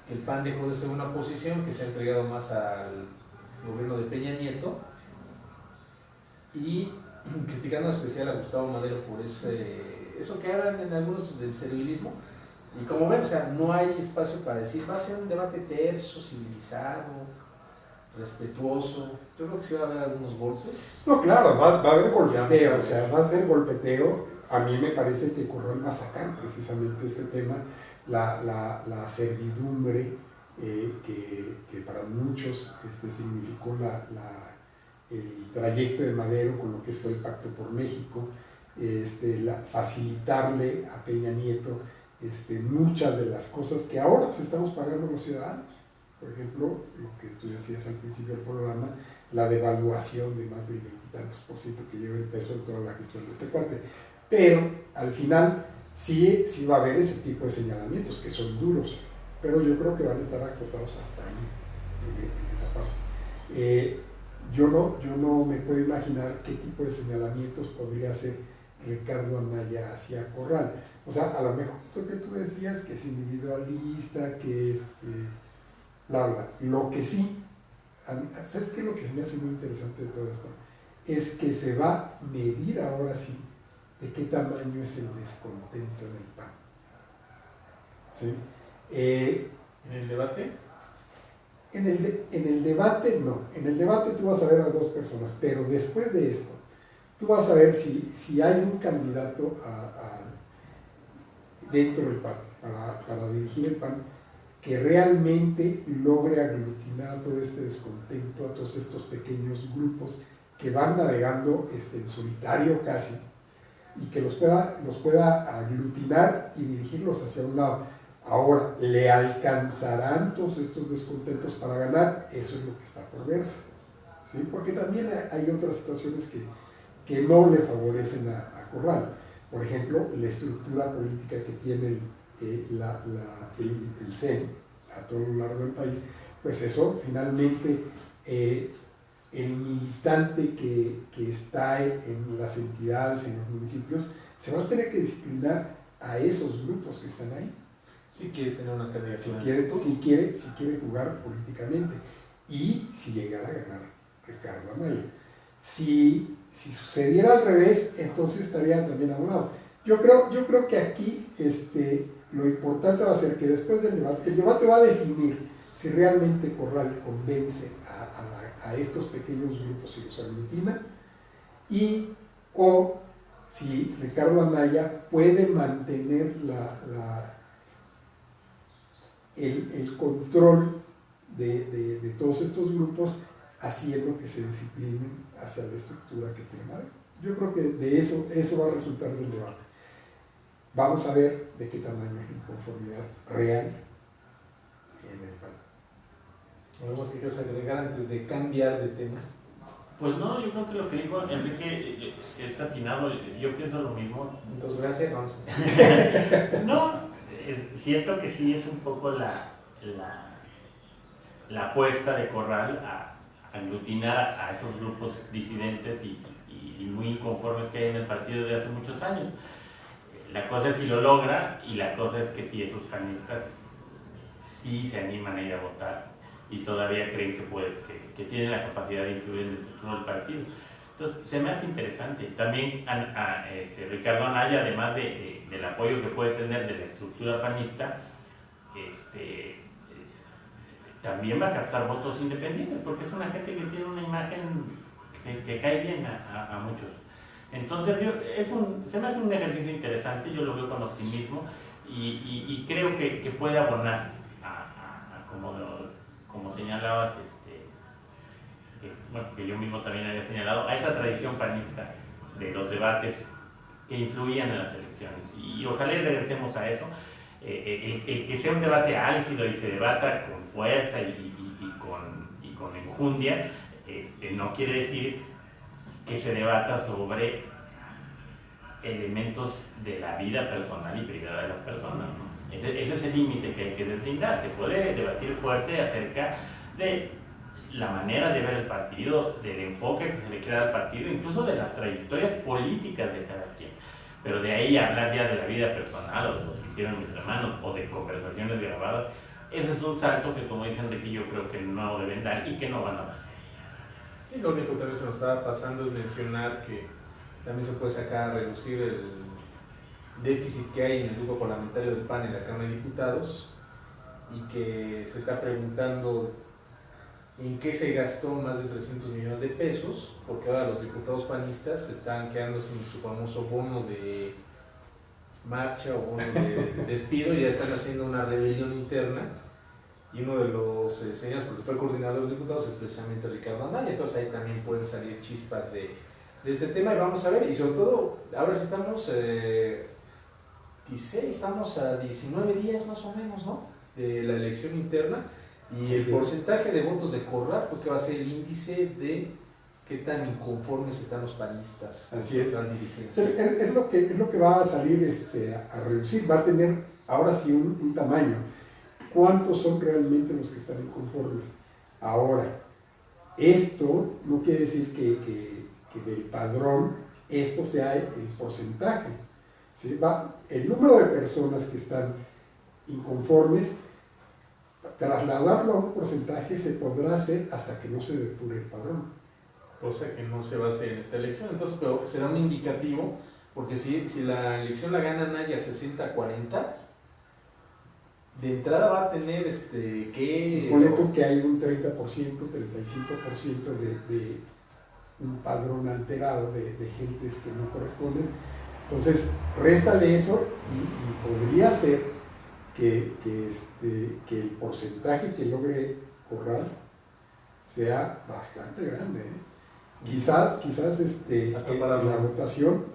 que el PAN dejó de ser una oposición, que se ha entregado más al gobierno de Peña Nieto, y criticando en especial a Gustavo Madero por eso que hablan en algunos del servilismo. Y como ven, o sea, no hay espacio para decir, va a ser un debate terso, civilizado, respetuoso. Yo creo que sí va a haber algunos golpes. No, claro, va a haber golpeteo, o sea, va a ser golpeteo. A mí me parece que Corral va a sacar precisamente este tema, la servidumbre que para muchos significó el trayecto de Madero con lo que fue el Pacto por México, facilitarle a Peña Nieto muchas de las cosas que ahora pues, estamos pagando los ciudadanos. Por ejemplo, lo que tú decías al principio del programa, la devaluación de más del 20 y tantos % que lleva el peso en toda la gestión de este cuate. Pero al final sí va a haber ese tipo de señalamientos que son duros, pero yo creo que van a estar acotados hasta ahí, en esa parte. Yo no me puedo imaginar qué tipo de señalamientos podría hacer Ricardo Anaya hacia Corral. O sea, a lo mejor esto que tú decías, que es individualista, que bla, bla. Lo que sí, ¿sabes qué? Lo que se me hace muy interesante de todo esto es que se va a medir ahora sí de qué tamaño es el descontento en el PAN. ¿Sí? ¿En el debate? En el debate no, en el debate tú vas a ver a 2 personas, pero después de esto, tú vas a ver si hay un candidato dentro del PAN, para dirigir el PAN, que realmente logre aglutinar todo este descontento, a todos estos pequeños grupos que van navegando en solitario casi, y que los pueda aglutinar y dirigirlos hacia un lado. Ahora, ¿le alcanzarán todos estos descontentos para ganar? Eso es lo que está por verse, ¿sí? Porque también hay otras situaciones que no le favorecen a Corral. Por ejemplo, la estructura política que tiene el CEN a todo lo largo del país, pues eso finalmente el militante que está en las entidades, en los municipios, se va a tener que disciplinar a esos grupos que están ahí. Sí quiere tener una candidatura. Si quiere jugar políticamente y si llegara a ganar Ricardo Anaya. Si sucediera al revés, entonces estaría también a un lado. Yo creo que aquí lo importante va a ser que después del debate, el debate va a definir si realmente Corral convence a estos pequeños grupos y los aglutina, o si Ricardo Anaya puede mantener el control de todos estos grupos, haciendo que se disciplinen hacia la estructura que tiene Madero. Yo creo que de eso va a resultar del debate. Vamos a ver de qué tamaño es la inconformidad real en el PAN. ¿Tenemos que agregar antes de cambiar de tema? Pues no, yo creo que lo que dijo Enrique es atinado, yo pienso lo mismo. Entonces, gracias, vamos a No, siento que sí es un poco la apuesta de Corral a aglutinar a esos grupos disidentes y muy inconformes que hay en el partido desde hace muchos años. La cosa es si lo logra, y la cosa es que si esos panistas sí se animan a ir a votar y todavía creen que tienen la capacidad de influir en el futuro del partido. Entonces, se me hace interesante. También Ricardo Anaya, además del apoyo que puede tener de la estructura panista, también va a captar votos independientes, porque es una gente que tiene una imagen que cae bien a muchos. Entonces, se me hace un ejercicio interesante, yo lo veo con optimismo, y creo que puede abonar como señalabas, que yo mismo también había señalado, a esa tradición panista de los debates que influían en las elecciones. Y ojalá regresemos a eso. El que sea un debate álgido y se debata con fuerza y con enjundia, no quiere decir que se debata sobre elementos de la vida personal y privada de las personas, ¿no? Ese es el límite que hay que deslindar. Se puede debatir fuerte acerca de la manera de ver el partido, del enfoque que se le quiera al partido, incluso de las trayectorias políticas de cada quien. Pero de ahí hablar ya de la vida personal o de lo que hicieron mis hermanos o de conversaciones grabadas, ese es un salto que, como dice Enrique, yo creo que no deben dar y que no van a dar. Sí, lo único que también se nos estaba pasando es mencionar que también se puede sacar a reducir el déficit que hay en el grupo parlamentario del PAN en la Cámara de Diputados y que se está preguntando en qué se gastó más de 300 millones de pesos, porque ahora los diputados panistas se están quedando sin su famoso bono de marcha o bono de despido y ya están haciendo una rebelión interna. Y uno de los señores, porque fue el coordinador de los diputados, es precisamente Ricardo Anaya. Entonces ahí también pueden salir chispas de este tema y vamos a ver. Y sobre todo, ahora sí estamos a 19 días más o menos, ¿no?, de la elección interna. Y el porcentaje de votos de Corral, porque va a ser el índice de qué tan inconformes están los panistas. Así es. Dirigencia. Es lo que va a salir a reducir, va a tener ahora sí un tamaño. ¿Cuántos son realmente los que están inconformes? Ahora, esto no quiere decir que del padrón esto sea el porcentaje, ¿sí? El número de personas que están inconformes, trasladarlo a un porcentaje se podrá hacer hasta que no se depure el padrón. Cosa que no se va a hacer en esta elección. Entonces, pero será un indicativo, porque si la elección la gana Anaya 60-40, de entrada va a tener que... Supone tú que hay un 30%, 35% de un padrón alterado de gentes que no corresponden. Entonces, réstale eso y podría ser que el porcentaje que logre Corral sea bastante grande, ¿eh? Quizás hasta para la votación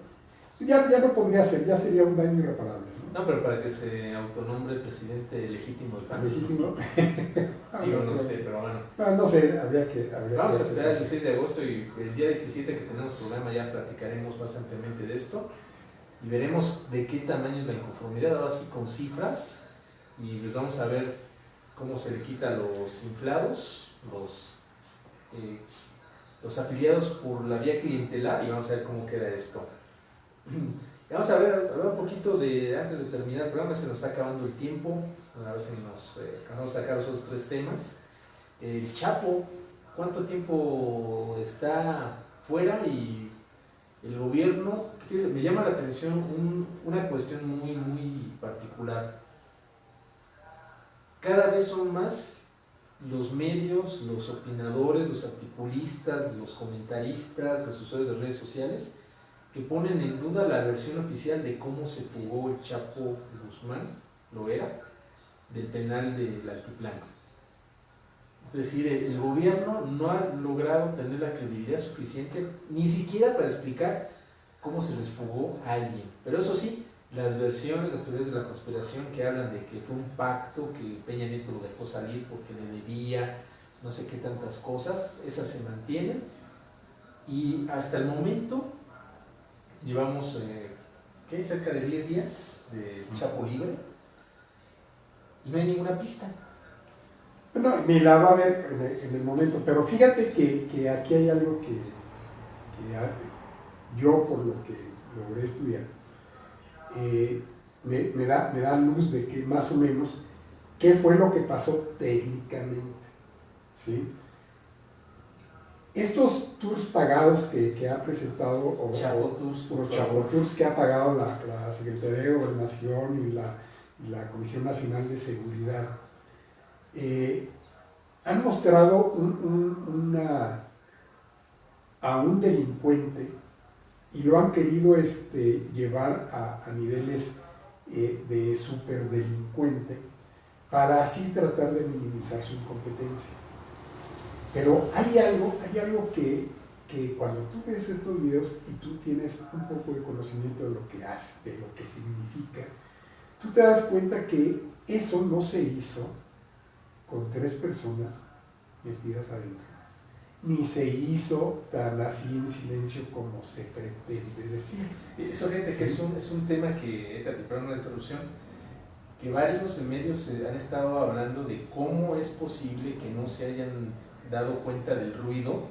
ya no podría ser, ya sería un daño irreparable. No, pero para que se autonombre presidente legítimo del PAN. ¿Legítimo? No sé, pero bueno. No sé, habría que vamos a esperar el 16 de agosto y el día 17 que tenemos programa ya platicaremos más ampliamente de esto y veremos de qué tamaño es la inconformidad, ahora sí con cifras, y pues vamos a ver cómo se le quita a los inflados, los afiliados por la vía clientelar, y vamos a ver cómo queda esto. Vamos a ver un poquito antes de terminar el programa, se nos está acabando el tiempo, a ver si nos alcanzamos a sacar los otros tres temas. El Chapo, ¿cuánto tiempo está fuera? Y el gobierno, me llama la atención una cuestión muy, muy particular. Cada vez son más los medios, los opinadores, los articulistas, los comentaristas, los usuarios de redes sociales, que ponen en duda la versión oficial de cómo se fugó el Chapo Guzmán, del penal del Altiplano. Es decir, el gobierno no ha logrado tener la credibilidad suficiente ni siquiera para explicar cómo se les fugó a alguien. Pero eso sí, las versiones, las teorías de la conspiración que hablan de que fue un pacto, que Peña Nieto lo dejó salir porque le debía no sé qué tantas cosas, esas se mantienen. Y hasta el momento llevamos cerca de 10 días de Chapo libre y no hay ninguna pista. No, ni la va a haber en el momento, pero fíjate que aquí hay algo que yo, por lo que logré estudiar, me da luz de que más o menos qué fue lo que pasó técnicamente, ¿sí? Estos tours pagados que ha presentado, Chapo Tours que ha pagado la Secretaría de Gobernación y la Comisión Nacional de Seguridad, han mostrado a un delincuente y lo han querido llevar a niveles de superdelincuente para así tratar de minimizar su incompetencia. Pero hay algo que cuando tú ves estos videos y tú tienes un poco de conocimiento de lo que hace, de lo que significa, tú te das cuenta que eso no se hizo con 3 personas metidas adentro, ni se hizo tan así en silencio como se pretende decir. Eso, fíjate que es un tema que, perdón la interrupción, que varios medios han estado hablando de cómo es posible que no se hayan dado cuenta del ruido,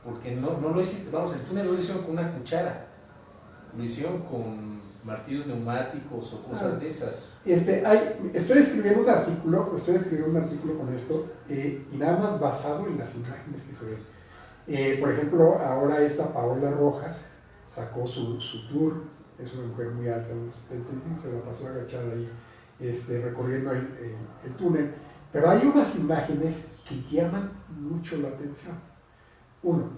porque no lo hiciste, vamos, el túnel lo hicieron con una cuchara, lo hicieron con martillos neumáticos o cosas de esas. Estoy escribiendo un artículo con esto, y nada más basado en las imágenes que se ven. Por ejemplo, ahora esta Paola Rojas sacó su tour, es una mujer muy alta, unos 75, se la pasó agachada ahí, recorriendo el túnel, pero hay unas imágenes que llaman mucho la atención. Uno,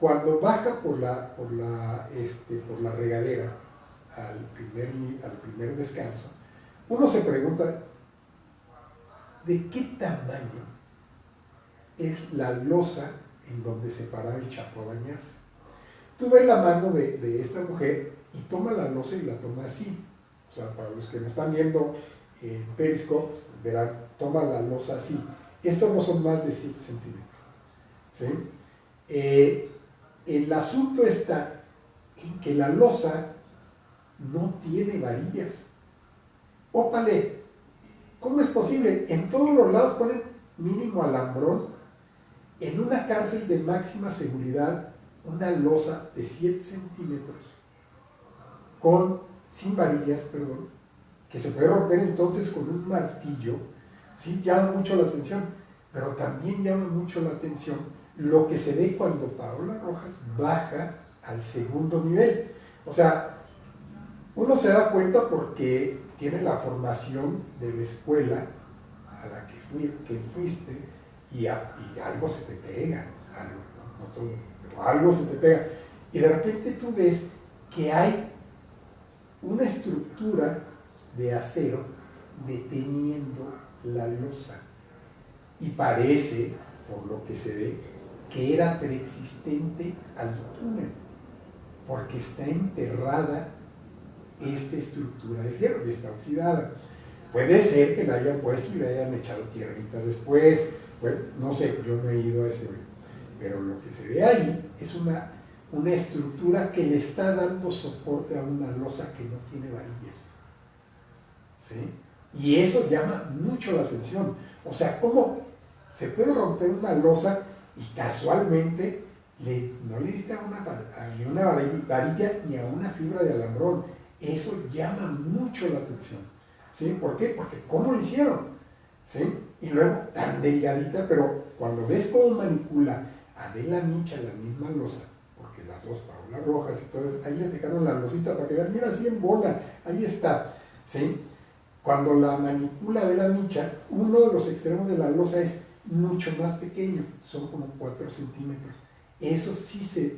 cuando baja por la regadera al primer descanso, uno se pregunta de qué tamaño es la losa en donde se paraba el Chapo a bañarse. Tú ves la mano de esta mujer y toma la losa y la toma así. O sea, para los que me están viendo en Periscope, verán, toma la losa así. Estos no son más de 7 centímetros. ¿Sí? El asunto está en que la losa no tiene varillas. Ópale, ¿cómo es posible? En todos los lados ponen mínimo alambrón. En una cárcel de máxima seguridad, una losa de 7 centímetros, sin varillas, perdón, que se puede romper entonces con un martillo, sí llama mucho la atención, pero también llama mucho la atención lo que se ve cuando Paola Rojas baja al segundo nivel. O sea, uno se da cuenta porque tiene la formación de la escuela a la que fuiste y algo se te pega, algo, no todo, pero algo se te pega. Y de repente tú ves que hay una estructura de acero deteniendo la losa. Y parece, por lo que se ve, que era preexistente al túnel, porque está enterrada esta estructura de fierro y está oxidada. Puede ser que la hayan puesto y le hayan echado tierrita después, bueno, no sé, yo no he ido a ese, pero lo que se ve ahí es una estructura que le está dando soporte a una losa que no tiene varillas. ¿Sí? Y eso llama mucho la atención. O sea, ¿cómo se puede romper una losa y casualmente no le diste ni una varilla ni a una fibra de alambrón? Eso llama mucho la atención. ¿Sí? ¿Por qué? Porque ¿cómo lo hicieron? ¿Sí? Y luego tan delgadita, pero cuando ves cómo manipula Adela Micha la misma losa, porque las dos, Paola Rojas y todo eso, ahí les dejaron la losita para que vean, mira, así en bola, ahí está. ¿Sí? Cuando la manipula Adela Micha, uno de los extremos de la losa es mucho más pequeño, son como 4 centímetros. Eso sí se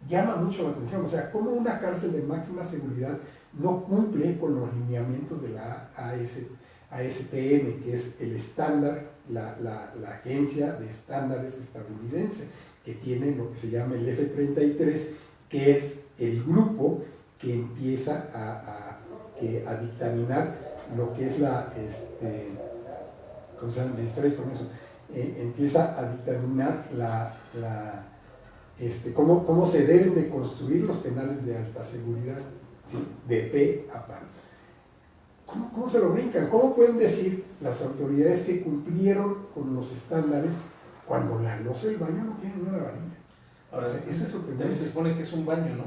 llama mucho la atención, o sea, como una cárcel de máxima seguridad no cumple con los lineamientos de la ASTM, que es el estándar, la agencia de estándares estadounidense, que tiene lo que se llama el F33, que es el grupo que empieza a dictaminar lo que es ¿cómo se llama? Me distraes con eso. Empieza a dictaminar cómo se deben de construir los penales de alta seguridad, ¿sí? De pe a pa. ¿Cómo se lo brincan? ¿Cómo pueden decir las autoridades que cumplieron con los estándares cuando la losa del baño no tiene una varilla? Ahora, o sea, eso es también se supone que es un baño, ¿no?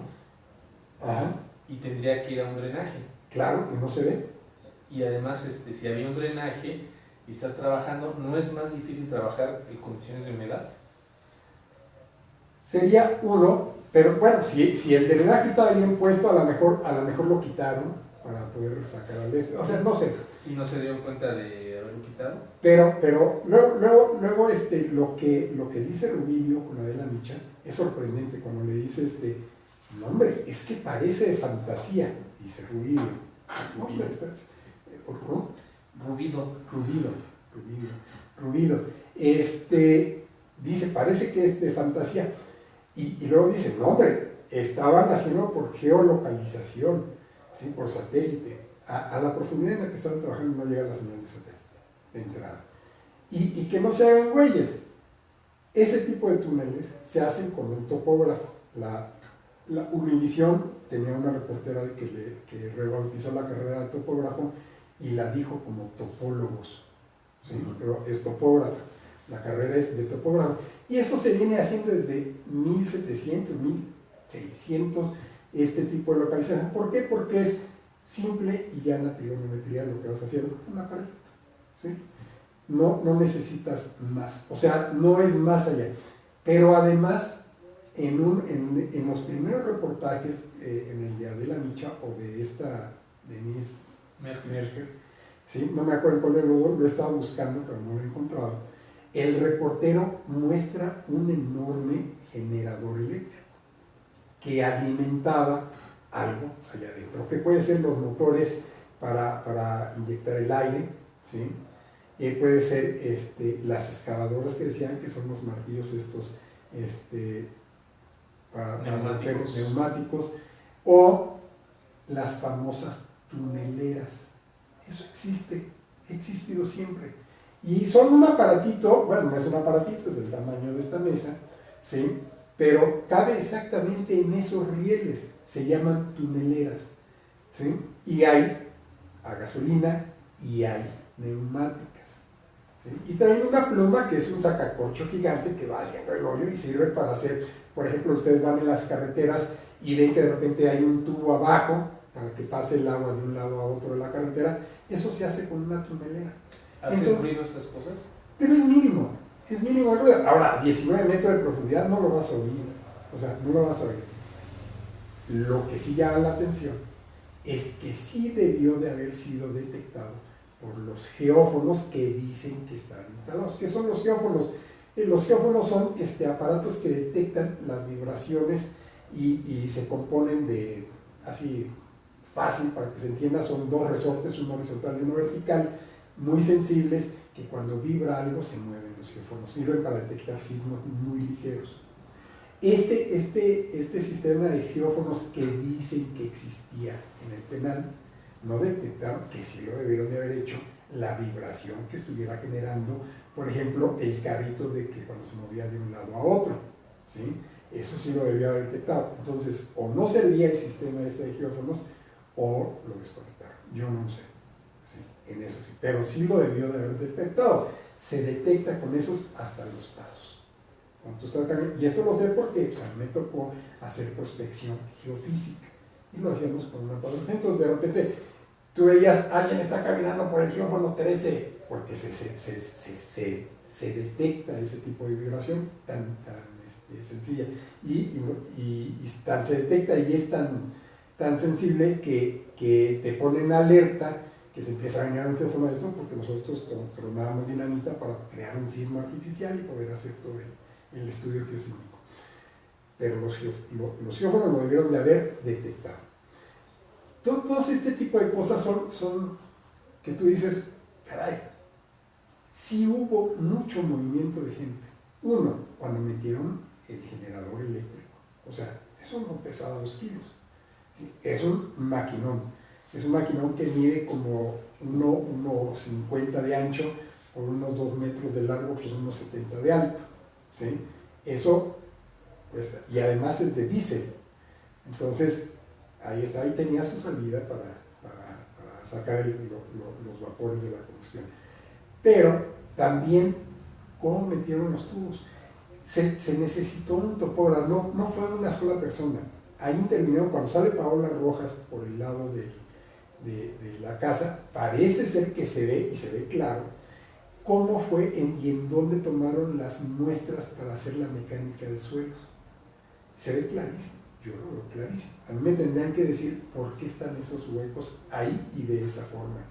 Ajá. Y tendría que ir a un drenaje. Claro, que no se ve. Y además, si había un drenaje y estás trabajando, ¿no es más difícil trabajar en condiciones de humedad? Sería uno, pero bueno, si el drenaje estaba bien puesto, a lo mejor lo quitaron para poder sacar al deseo. O sea, no sé. ¿Y no se dieron cuenta de haberlo quitado? Pero luego lo que dice Rubidio con Adela Micha es sorprendente cuando le dice no hombre, es que parece de fantasía, dice Rubidio. Rubido. Rubido. Dice, parece que es de fantasía. Y luego dice, no hombre, estaban haciendo por geolocalización, ¿sí? Por satélite. A la profundidad en la que estaban trabajando no llega la señal de satélite, de entrada. Y que no se hagan güeyes. Ese tipo de túneles se hacen con un topógrafo. La Univisión tenía una reportera que rebautizó la carrera de topógrafo y la dijo como topólogos, ¿sí? Pero es topógrafo, la carrera es de topógrafo. Y eso se viene haciendo desde 1700, 1600, este tipo de localización. ¿Por qué? Porque es simple y llana trigonometría lo que vas haciendo, un aparatito, ¿sí? No necesitas más, o sea, no es más allá. Pero además, en los primeros reportajes, en el de Adela Micha o de esta Denise Merker, ¿sí? No me acuerdo cuál de los dos, lo he estado buscando, pero no lo he encontrado. El reportero muestra un enorme generador eléctrico que alimentaba algo allá adentro, que puede ser los motores para inyectar el aire, ¿sí? Puede ser las excavadoras que decían que son los martillos estos para neumáticos, o las famosas tuneleras. Eso existe, ha existido siempre. Y son un aparatito, bueno, no es un aparatito, es del tamaño de esta mesa, ¿sí? Pero cabe exactamente en esos rieles, se llaman tuneleras, ¿sí? Y hay a gasolina y hay neumáticas, ¿sí? Y traen una pluma que es un sacacorcho gigante que va haciendo el hoyo y sirve para hacer, por ejemplo, ustedes van en las carreteras y ven que de repente hay un tubo abajo para que pase el agua de un lado a otro de la carretera. Eso se hace con una tunelera. ¿Hacen ruido esas cosas? Pero es mínimo el ruido. Ahora, 19 metros de profundidad no lo vas a oír, o sea, no lo vas a oír. Lo que sí llama la atención es que sí debió de haber sido detectado por los geófonos que dicen que están instalados. ¿Qué son los geófonos? Los geófonos son aparatos que detectan las vibraciones y se componen de, así fácil para que se entienda, son dos resortes, uno horizontal y uno vertical, muy sensibles, que cuando vibra algo se mueven los geófonos, sirven para detectar sismos muy ligeros. Este sistema de geófonos que dicen que existía en el penal, no detectaron, que sí lo debieron de haber hecho, la vibración que estuviera generando, por ejemplo, el carrito de que cuando se movía de un lado a otro, ¿sí? Eso sí lo debió haber detectado. Entonces, o no servía el sistema de geófonos, o lo desconectaron. Yo no sé, ¿sí? En eso sí, pero sí lo debió de haber detectado. Se detecta con esos hasta los pasos. Y esto lo sé porque me tocó hacer prospección geofísica y lo hacíamos con una cuadra. Entonces de repente tú veías, alguien está caminando por el geófono 13 porque se detecta ese tipo de vibración tan sencilla y se detecta y es tan sensible que te ponen alerta, que se empieza a dañar un geófono de esto, porque nosotros tronábamos dinamita para crear un sismo artificial y poder hacer todo el estudio geosísmico. Pero los geófonos lo debieron de haber detectado. Todo este tipo de cosas son que tú dices, caray, sí hubo mucho movimiento de gente. Uno, cuando metieron el generador eléctrico, o sea, eso no pesaba 2 kilos, ¿sí? Es un maquinón que mide como 1,50 de ancho por unos 2 metros de largo por unos 70 de alto, ¿sí? Eso, pues, y además es de diésel. Entonces, ahí tenía su salida para sacar los vapores de la combustión. Pero también, ¿cómo metieron los tubos? Se necesitó un topógrafo, no fue una sola persona. Ahí intervinieron, cuando sale Paola Rojas por el lado de la casa, parece ser que se ve, y se ve claro, cómo fue y en dónde tomaron las muestras para hacer la mecánica de suelos. Se ve clarísimo, yo lo veo clarísimo. A mí me tendrían que decir por qué están esos huecos ahí y de esa forma,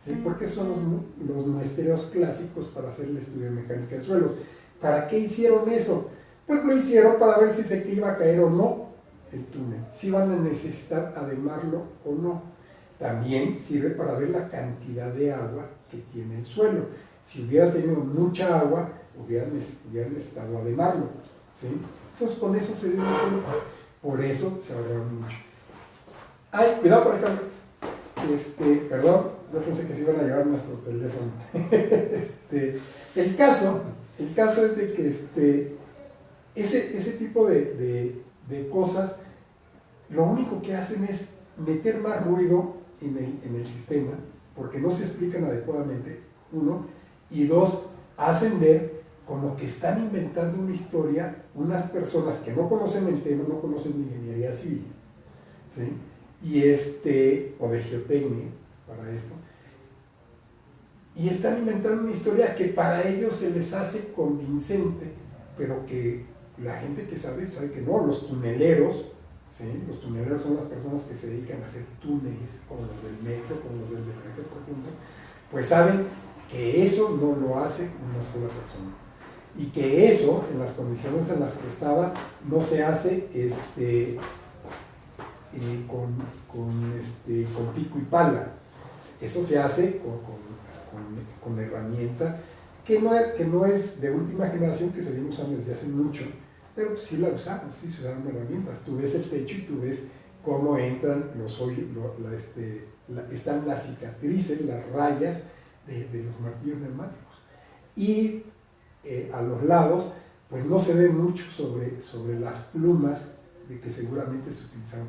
¿sí? Porque son los muestreos clásicos para hacer el estudio de mecánica de suelos. ¿Para qué hicieron eso? Pues lo hicieron para ver si se iba a caer o no el túnel, si van a necesitar ademarlo o no. También sirve para ver la cantidad de agua que tiene el suelo. si hubiera tenido mucha agua, hubieran necesitado ademarlo, ¿sí? Entonces con eso se dio cuenta, por eso se ahorraron mucho. Ay, cuidado por acá. Perdón, yo pensé que se iban a llevar nuestro teléfono. El caso es de que ese tipo de cosas, lo único que hacen es meter más ruido en el sistema, porque no se explican adecuadamente, uno, y dos, hacen ver como que están inventando una historia unas personas que no conocen el tema, no conocen de ingeniería civil, ¿sí? O de geotecnia, para esto, y están inventando una historia que para ellos se les hace convincente, pero que la gente que sabe que no. Los tuneleros, ¿sí? Los tuneleros son las personas que se dedican a hacer túneles, como los del metro, como los del drenaje profundo, pues saben que eso no lo hace una sola persona, y que eso, en las condiciones en las que estaba, no se hace con pico y pala. Eso se hace con herramienta que no es de última generación, que se viene usando desde hace mucho, pero pues sí la usamos, sí se usaron herramientas. Tú ves el techo y tú ves cómo entran los hoyos, están las cicatrices, las rayas de los martillos neumáticos. Y a los lados, pues no se ve mucho sobre las plumas de que seguramente se utilizaron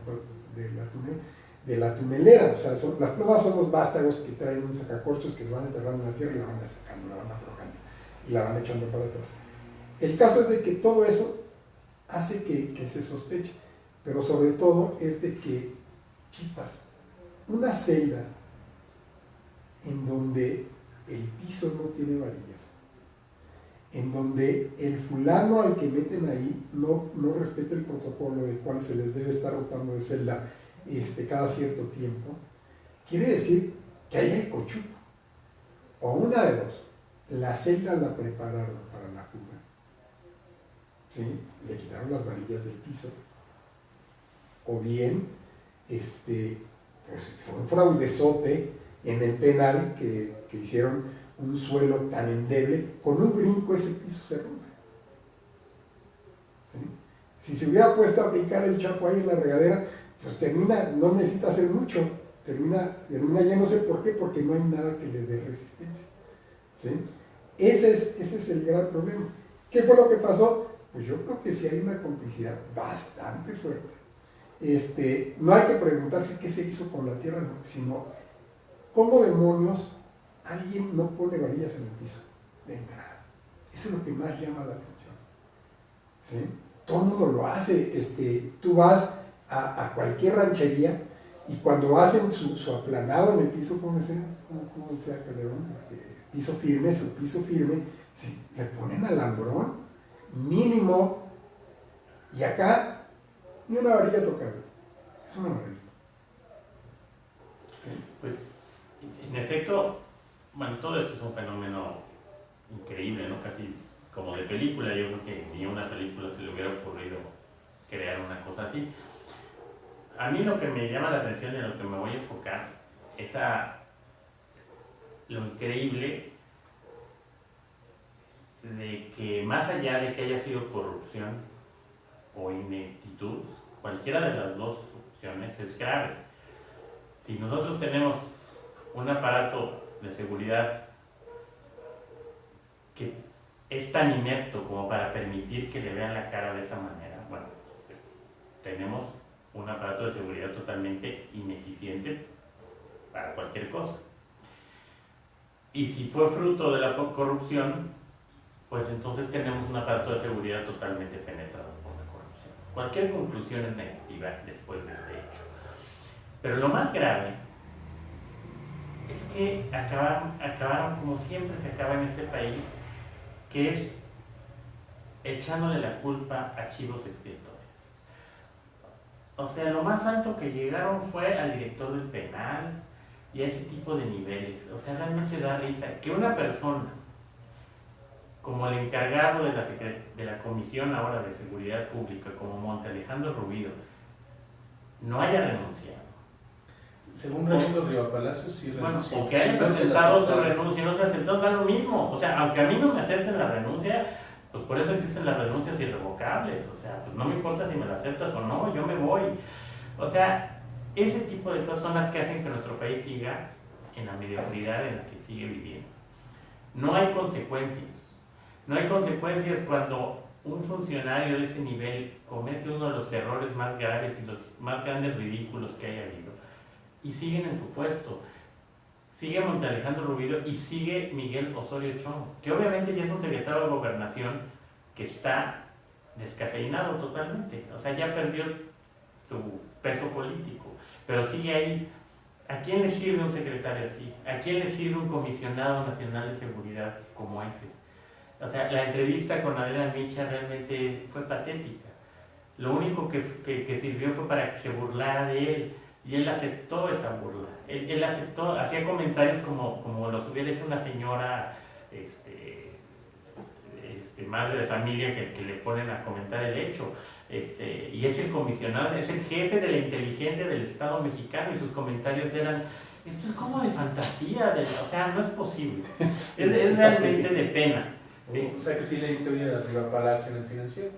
de la tunelera. O sea, las plumas son los vástagos que traen un sacacorchos que se van enterrando en la tierra y la van sacando, la van aflojando y la van echando para atrás. El caso es de que todo eso hace que se sospeche, pero sobre todo es de que, chispas, una celda en donde el piso no tiene varillas, en donde el fulano al que meten ahí no respeta el protocolo de cuál se les debe estar rotando de celda cada cierto tiempo, quiere decir que ahí hay cochupo. O una de dos, la celda la prepararon para la fuga, ¿sí? Le quitaron las varillas del piso, o bien pues fue un fraudezote en el penal que hicieron un suelo tan endeble, con un brinco ese piso se rompe, ¿sí? Si se hubiera puesto a aplicar el chapo ahí en la regadera, pues no necesita hacer mucho, termina yéndose. ¿Por qué? Porque no hay nada que le dé resistencia, ¿sí? Ese es el gran problema. ¿Qué fue lo que pasó? Pues yo creo que sí hay una complicidad bastante fuerte. No hay que preguntarse qué se hizo con la tierra, sino cómo demonios alguien no pone varillas en el piso de entrada. Eso es lo que más llama la atención, ¿sí? Todo el mundo lo hace. Tú vas a cualquier ranchería y cuando hacen su aplanado en el piso, ¿cómo sea Calderón? Piso firme, su piso firme, ¿sí? Le ponen alambrón mínimo, y acá ni una varilla tocable. Es una maravilla. ¿Sí? Pues, en efecto, bueno, todo esto es un fenómeno increíble, ¿no? Casi como de película. Yo creo que ni a una película se le hubiera ocurrido crear una cosa así. A mí lo que me llama la atención y a lo que me voy a enfocar es a lo increíble de que, más allá de que haya sido corrupción o ineptitud, cualquiera de las dos opciones es grave. Si nosotros tenemos un aparato de seguridad que es tan inepto como para permitir que le vean la cara de esa manera, bueno, pues tenemos un aparato de seguridad totalmente ineficiente para cualquier cosa. Y si fue fruto de la corrupción, pues entonces tenemos un aparato de seguridad totalmente penetrado por la corrupción. Cualquier conclusión es negativa después de este hecho. Pero lo más grave es que acabaron como siempre se acaba en este país, que es echándole la culpa a chivos expiatorios. O sea, lo más alto que llegaron fue al director del penal y a ese tipo de niveles. O sea, realmente da risa que una persona como el encargado de la Comisión ahora de Seguridad Pública, como Monte Alejandro Rubido, no haya renunciado. según Raimundo Rivapalacio, sí Bueno, renunció. o que hayan No se presentado la su aceptaron. renuncia, no se aceptó, da lo mismo. O sea, aunque a mí no me acepten la renuncia, pues por eso existen las renuncias irrevocables. O sea, pues no me importa si me la aceptas o no, yo me voy. O sea, ese tipo de cosas son las que hacen que nuestro país siga en la mediocridad en la que sigue viviendo. No hay consecuencias. No hay consecuencias cuando un funcionario de ese nivel comete uno de los errores más graves y los más grandes ridículos que haya habido. Y siguen en su puesto. Sigue Monte Alejandro Rubido y sigue Miguel Osorio Chong, que obviamente ya es un secretario de Gobernación que está descafeinado totalmente. O sea, ya perdió su peso político, pero sigue ahí. ¿A quién le sirve un secretario así? ¿A quién le sirve un comisionado nacional de seguridad como ese? O sea, la entrevista con Adela Micha realmente fue patética. Lo único que sirvió fue para que se burlara de él, y él aceptó esa burla. Él aceptó, hacía comentarios como los hubiera hecho una señora madre de familia que le ponen a comentar el hecho. Y es el comisionado, es el jefe de la inteligencia del Estado mexicano, y sus comentarios eran: esto es como de fantasía, o sea, no es posible. Es realmente de pena. Sí. O sea que sí leíste hoy a Rivapalacio en el Financiero.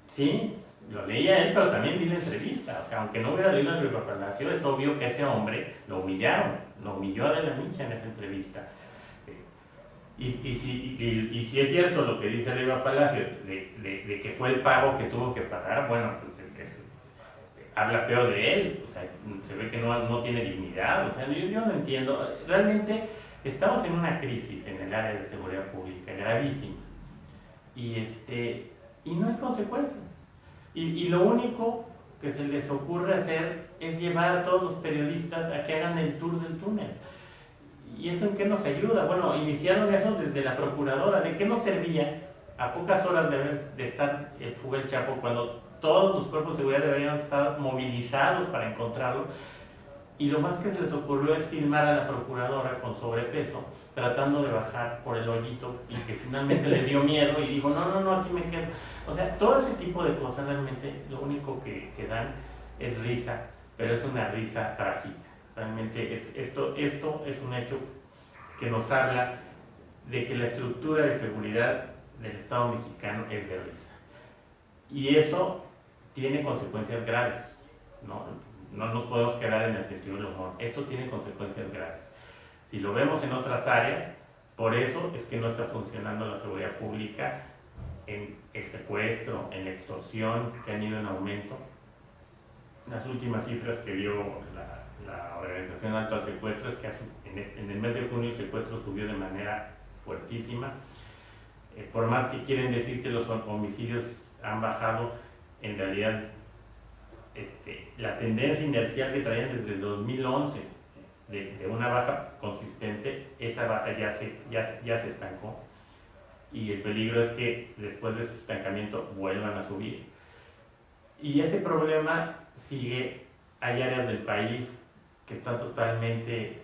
Sí, lo leía él, pero también vi la entrevista. O sea, aunque no hubiera leído el Rivapalacio, es obvio que a ese hombre lo humillaron, lo humilló a Adela Micha en esa entrevista. Y si es cierto lo que dice Rivapalacio de que fue el pago que tuvo que pagar, bueno, pues habla peor de él. O sea, se ve que no tiene dignidad. O sea, yo no entiendo. Realmente estamos en una crisis en el área de seguridad pública gravísima. Y no hay consecuencias. Y lo único que se les ocurre hacer es llevar a todos los periodistas a que hagan el tour del túnel. ¿Y eso en qué nos ayuda? Bueno, iniciaron eso desde la procuradora. ¿De qué nos servía a pocas horas de estar en fuga el Chapo, cuando todos los cuerpos de seguridad deberían estar movilizados para encontrarlo? Y lo más que se les ocurrió es filmar a la procuradora con sobrepeso, tratando de bajar por el hoyito, y que finalmente le dio miedo y dijo: no, aquí me quedo. O sea, todo ese tipo de cosas realmente lo único que dan es risa, pero es una risa trágica. Realmente esto es un hecho que nos habla de que la estructura de seguridad del Estado mexicano es de risa. Y eso tiene consecuencias graves, no nos podemos quedar en el sentido del humor. Esto tiene consecuencias graves. Si lo vemos en otras áreas, por eso es que no está funcionando la seguridad pública, en el secuestro, en la extorsión, que han ido en aumento. Las últimas cifras que dio la Organización Alto al Secuestro es que en el mes de junio el secuestro subió de manera fuertísima. Por más que quieren decir que los homicidios han bajado, en realidad la tendencia inercial que traían desde el 2011 de una baja consistente, esa baja ya se estancó, y el peligro es que después de ese estancamiento vuelvan a subir. Y ese problema sigue. Hay áreas del país que están totalmente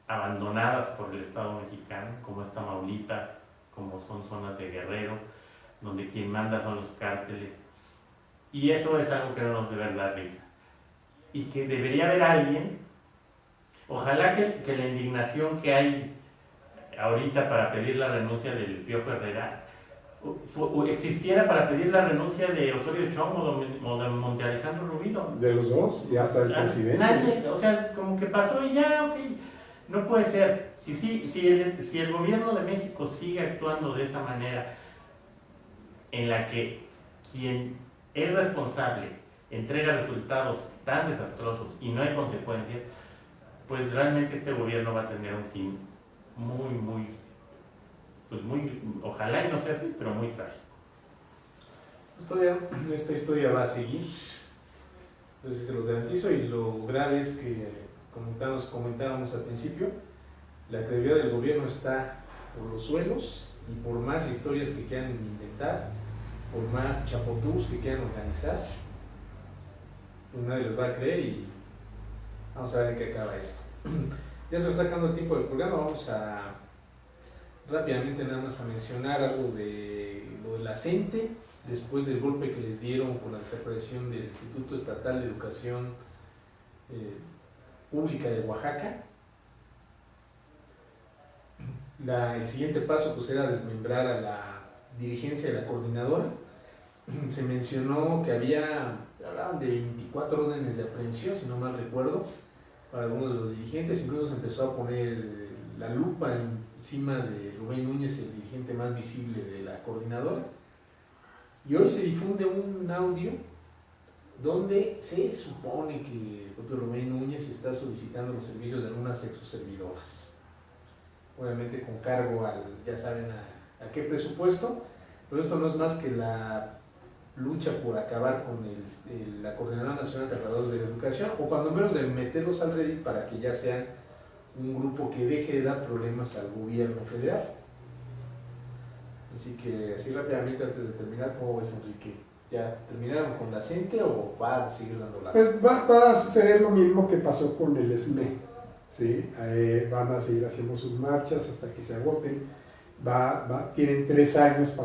abandonadas por el Estado mexicano, como es Tamaulipas, como son zonas de Guerrero, donde quien manda son los cárteles. Y eso es algo que no nos debe dar risa. Y que debería haber alguien, ojalá que la indignación que hay ahorita para pedir la renuncia del Piojo Herrera existiera para pedir la renuncia de Osorio Chong o de Monte Alejandro Rubido. De los dos, y hasta el presidente. Nadie, o sea, como que pasó y ya, ok. No puede ser. Si el gobierno de México sigue actuando de esa manera, en la que quien es responsable entrega resultados tan desastrosos y no hay consecuencias, pues realmente este gobierno va a tener un fin muy, ojalá y no sea así, pero muy trágico. Pues todavía esta historia va a seguir. Entonces se los garantizo, y lo grave es que, como comentábamos al principio, la credibilidad del gobierno está por los suelos, y por más historias que quieran inventar, por más chapotús que quieran organizar, pues nadie les va a creer, y vamos a ver en qué acaba esto. Ya se nos está acabando el tiempo del programa. Vamos a rápidamente nada más a mencionar algo de lo de la CENTE, después del golpe que les dieron por la desaparición del Instituto Estatal de Educación Pública de Oaxaca. El siguiente paso pues era desmembrar a la dirigencia de la coordinadora. Se mencionó que hablaban de 24 órdenes de aprehensión, si no mal recuerdo, para algunos de los dirigentes. Incluso se empezó a poner la lupa encima de Rubén Núñez, el dirigente más visible de la coordinadora. Y hoy se difunde un audio donde se supone que el propio Rubén Núñez está solicitando los servicios de algunas de sus servidoras. Obviamente con cargo ya saben a qué presupuesto, pero esto no es más que la lucha por acabar con la Coordinadora Nacional de Trabajadores de la Educación, o cuando menos de meterlos al redil para que ya sean un grupo que deje de dar problemas al gobierno federal. Así que, así rápidamente, antes de terminar, ¿cómo ves, Enrique? ¿Ya terminaron con la CENTE o va a seguir dando la? Pues va a suceder lo mismo que pasó con el SME, ¿sí? Van a seguir haciendo sus marchas hasta que se agoten. Tienen 3 años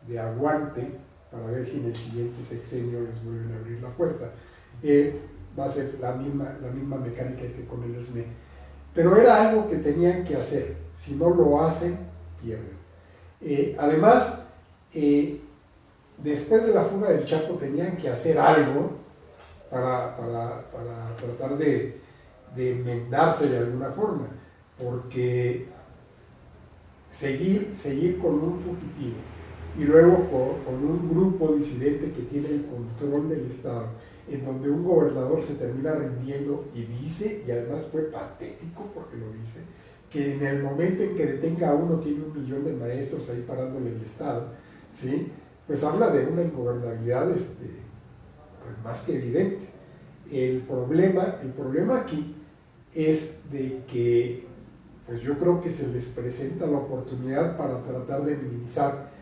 de aguante para ver si en el siguiente sexenio les vuelven a abrir la puerta. Va a ser la misma mecánica que con el SME. Pero era algo que tenían que hacer. Si no lo hacen, pierden. Además, después de la fuga del Chapo tenían que hacer algo para tratar de enmendarse de alguna forma, porque seguir con un fugitivo y luego con un grupo disidente que tiene el control del Estado, en donde un gobernador se termina rindiendo y dice, y además fue patético porque lo dice, que en el momento en que detenga a uno tiene 1 millón de maestros ahí parándole el Estado, ¿sí? Pues habla de una ingobernabilidad pues más que evidente. El problema aquí es de que pues yo creo que se les presenta la oportunidad para tratar de minimizar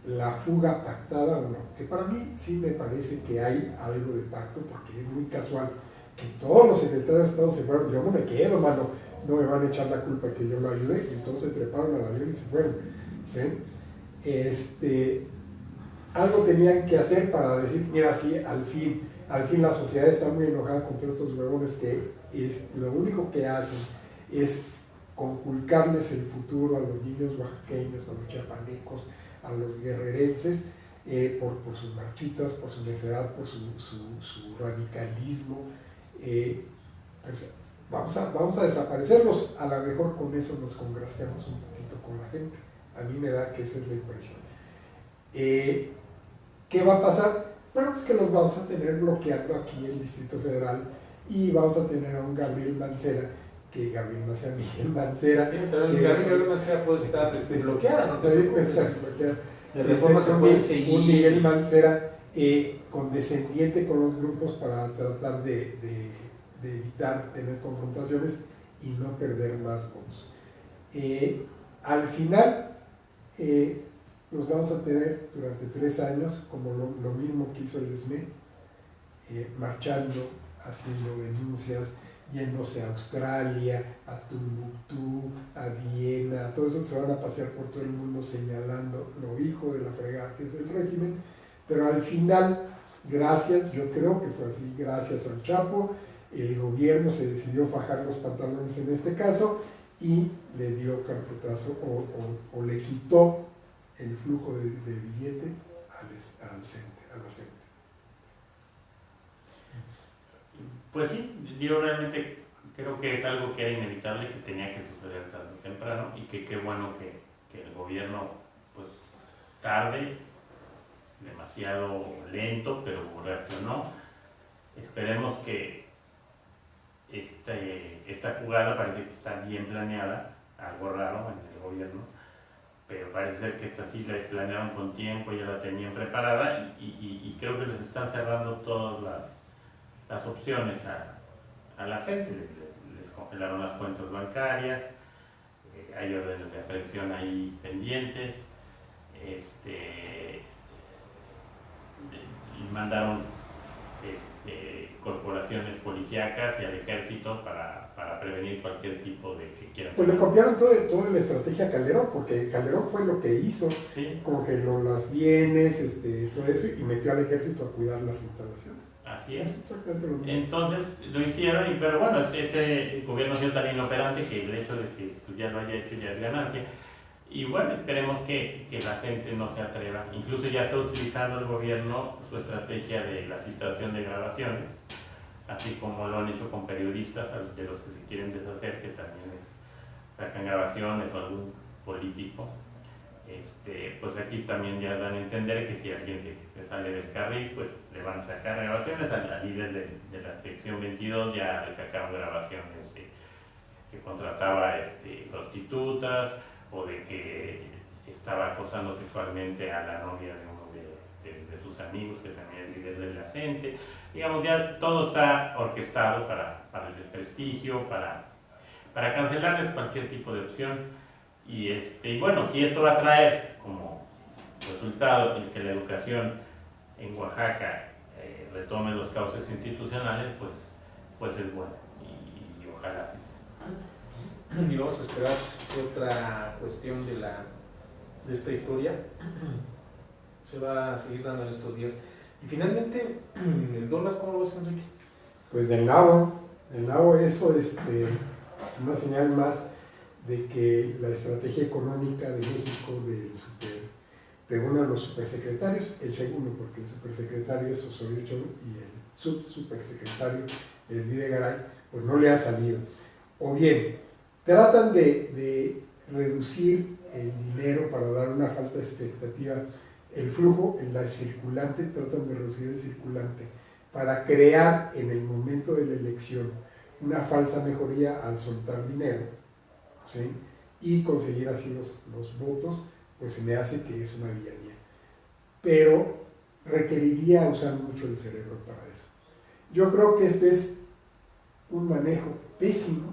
la fuga pactada o no, que para mí sí me parece que hay algo de pacto, porque es muy casual que todos los secretarios de Estado se fueron. Yo no me quedo, mano, no me van a echar la culpa que yo lo ayudé, y entonces treparon al avión y se fueron, ¿sí? Algo tenían que hacer para decir, mira, sí, al fin la sociedad está muy enojada contra estos huevones que lo único que hacen es conculcarles el futuro a los niños oaxaqueños, a los chiapanecos, a los guerrerenses, por sus marchitas, por su necedad, por su radicalismo. Pues vamos a desaparecerlos. A lo mejor con eso nos congraciamos un poquito con la gente. A mí me da que esa es la impresión. ¿Qué va a pasar? Bueno, pues que los vamos a tener bloqueando aquí en el Distrito Federal, y vamos a tener a un Gabriel Mancera, Miguel Mancera. Sí, Gabriel Mancera puede estar bloqueada, ¿no? También puede estar bloqueada. De reforma se puede seguir. Un Miguel Mancera condescendiente con los grupos para tratar de evitar tener confrontaciones y no perder más votos. Al final, los vamos a tener durante 3 años, como lo mismo que hizo el SME, marchando, haciendo denuncias, yéndose a Australia, a Tumbuctú, a Viena, todo eso, se van a pasear por todo el mundo señalando lo hijo de la fregada que es el régimen, pero al final, yo creo que fue así, gracias al Chapo, el gobierno se decidió fajar los pantalones en este caso y le dio carpetazo o le quitó el flujo de billete a la CENTE. Pues sí, yo realmente creo que es algo que era inevitable, que tenía que suceder tarde o temprano, y que qué bueno que el gobierno, pues tarde, demasiado lento, pero reaccionó. Esperemos que esta jugada parece que está bien planeada, algo raro en el gobierno, pero parece ser que esta sí la planearon con tiempo, ya la tenían preparada, y creo que les están cerrando todas las opciones a la gente. Les congelaron las cuentas bancarias, hay órdenes de aprehensión ahí pendientes, y mandaron corporaciones policíacas y al ejército para prevenir cualquier tipo de que quieran. Pues le copiaron toda la estrategia a Calderón, porque Calderón fue lo que hizo, sí, congeló las bienes, todo eso, y metió al ejército a cuidar las instalaciones. Así es. Exactamente lo mismo. Entonces lo hicieron, pero bueno, este gobierno ha sido tan inoperante que el hecho de que pues, ya lo haya hecho ya es ganancia. Y bueno, esperemos que la gente no se atreva. Incluso ya está utilizando el gobierno su estrategia de la filtración de grabaciones, así como lo han hecho con periodistas de los que se quieren deshacer, que también sacan grabaciones o algún político. Pues aquí también ya dan a entender que si alguien se sale del carril, pues le van a sacar grabaciones. Al líder de la sección 22 ya le sacaron grabaciones que contrataba prostitutas, o de que estaba acosando sexualmente a la novia de uno de sus amigos, que también es líder de la gente. Digamos, ya todo está orquestado para el desprestigio, para cancelarles cualquier tipo de opción. Y bueno, si esto va a traer como resultado el que la educación en Oaxaca retome los cauces institucionales, pues es bueno, y ojalá así sea. Y vamos a esperar otra cuestión de esta historia se va a seguir dando en estos días. Y finalmente, el dólar, ¿cómo lo ves, Enrique? Pues del nabo eso una señal más de que la estrategia económica de México de uno de los supersecretarios, el segundo, porque el supersecretario es Osorio Chong y el subsupersecretario es Videgaray, pues no le ha salido. O bien, tratan de reducir el dinero para dar una falta de expectativa, el flujo, el circulante, tratan de reducir el circulante para crear en el momento de la elección una falsa mejoría al soltar dinero, ¿sí? Y conseguir así los votos, pues se me hace que es una villanía. Pero requeriría usar mucho el cerebro para eso. Yo creo que este es un manejo pésimo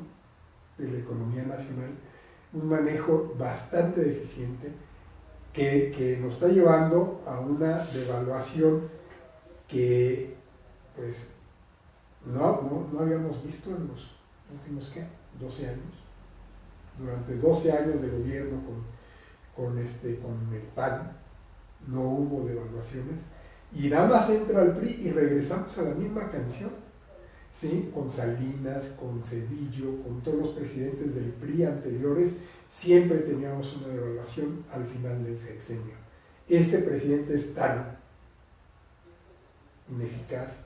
de la economía nacional, un manejo bastante deficiente que nos está llevando a una devaluación que pues no habíamos visto en los últimos 12 años. Durante 12 años de gobierno con el PAN no hubo devaluaciones, y nada más entra el PRI y regresamos a la misma canción, ¿sí? Con Salinas, con Zedillo, con todos los presidentes del PRI anteriores, siempre teníamos una devaluación al final del sexenio. Este presidente es tan ineficaz,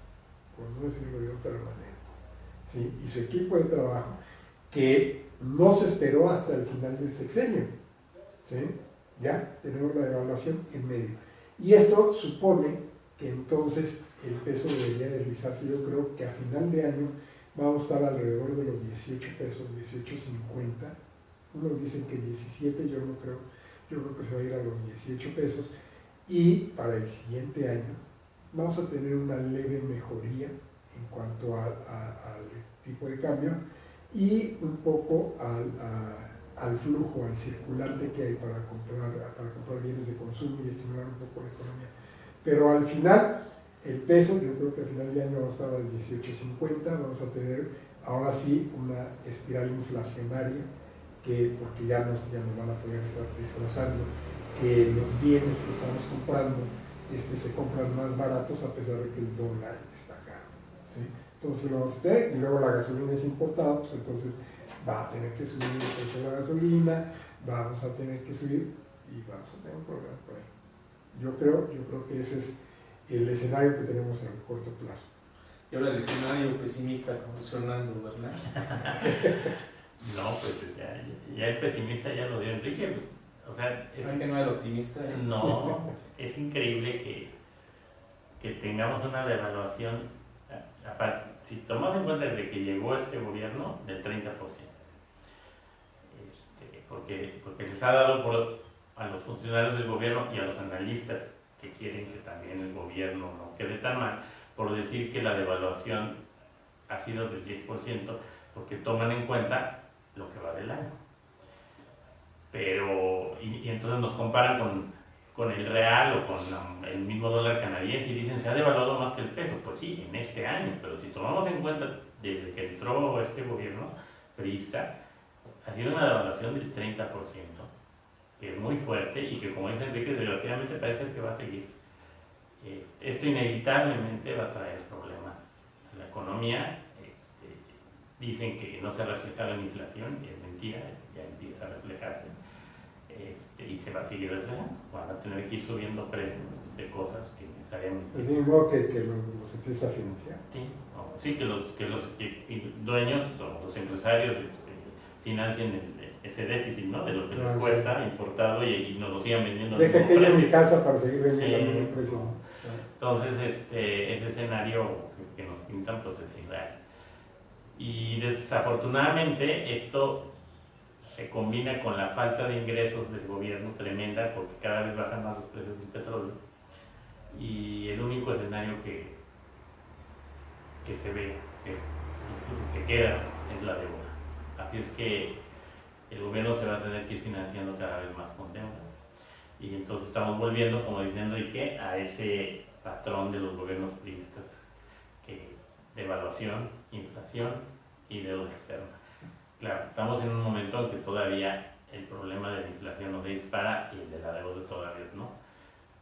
por no decirlo de otra manera, ¿sí? Y su equipo de trabajo, que no se esperó hasta el final del sexenio, ¿sí? Ya tenemos la devaluación en medio. Y esto supone que entonces el peso debería deslizarse. Yo creo que a final de año vamos a estar alrededor de los 18 pesos, 18.50. Unos dicen que 17, yo no creo. Yo creo que se va a ir a los 18 pesos. Y para el siguiente año vamos a tener una leve mejoría en cuanto al tipo de cambio y un poco al flujo, al circulante que hay para comprar bienes de consumo y estimular un poco la economía. Pero al final, el peso, yo creo que al final de año va a estar a los 18.50, vamos a tener ahora sí una espiral inflacionaria, porque ya nos van a poder estar disfrazando que los bienes que estamos comprando se compran más baratos a pesar de que el dólar está caro, ¿sí? Entonces lo vamos a tener, y luego la gasolina es importada, pues entonces va a tener que subir el precio de la gasolina, vamos a tener que subir y vamos a tener un problema por ahí. Yo creo que ese es el escenario que tenemos en el corto plazo. Y ahora el escenario pesimista, como sonando, ¿verdad? No, pues ya es pesimista, ya lo dio Enrique. O sea, ¿Es que no era optimista? No, es increíble que tengamos una devaluación, si tomamos en cuenta desde que llegó este gobierno, del 30%. Porque les ha dado a los funcionarios del gobierno y a los analistas que quieren que también el gobierno no quede tan mal, por decir que la devaluación ha sido del 10%, porque toman en cuenta lo que va del año. Pero, y entonces nos comparan con el real o con el mismo dólar canadiense y dicen se ha devaluado más que el peso. Pues sí, en este año, pero si tomamos en cuenta desde que entró este gobierno priista, ha sido una devaluación del 30%, que es muy fuerte y que, como dice Enrique, desgraciadamente parece que va a seguir. Esto inevitablemente va a traer problemas a la economía. Dicen que no se ha reflejado en inflación, y es mentira, ya empieza a reflejarse, y se va a seguir reflejando. Van a tener que ir subiendo precios de cosas que necesariamente... Es de modo que los empieza a financiar. Sí, que los dueños o los empresarios financien ese déficit, ¿no? De lo que les cuesta importado y nos lo sigan vendiendo al Deja mismo que precio. en mi casa para seguir vendiendo al mismo precio. ¿No? Entonces, ese escenario que nos pintan, pues es irreal. Y desafortunadamente esto se combina con la falta de ingresos del gobierno tremenda, porque cada vez bajan más los precios del petróleo. Y el único escenario que se ve, que queda, es la deuda. Así es que el gobierno se va a tener que ir financiando cada vez más con deuda. Y entonces estamos volviendo, como diciendo, ¿y qué? A ese patrón de los gobiernos priistas, que devaluación, inflación y deuda externa. Claro, estamos en un momento en que todavía el problema de la inflación no se dispara y el de la deuda todavía no.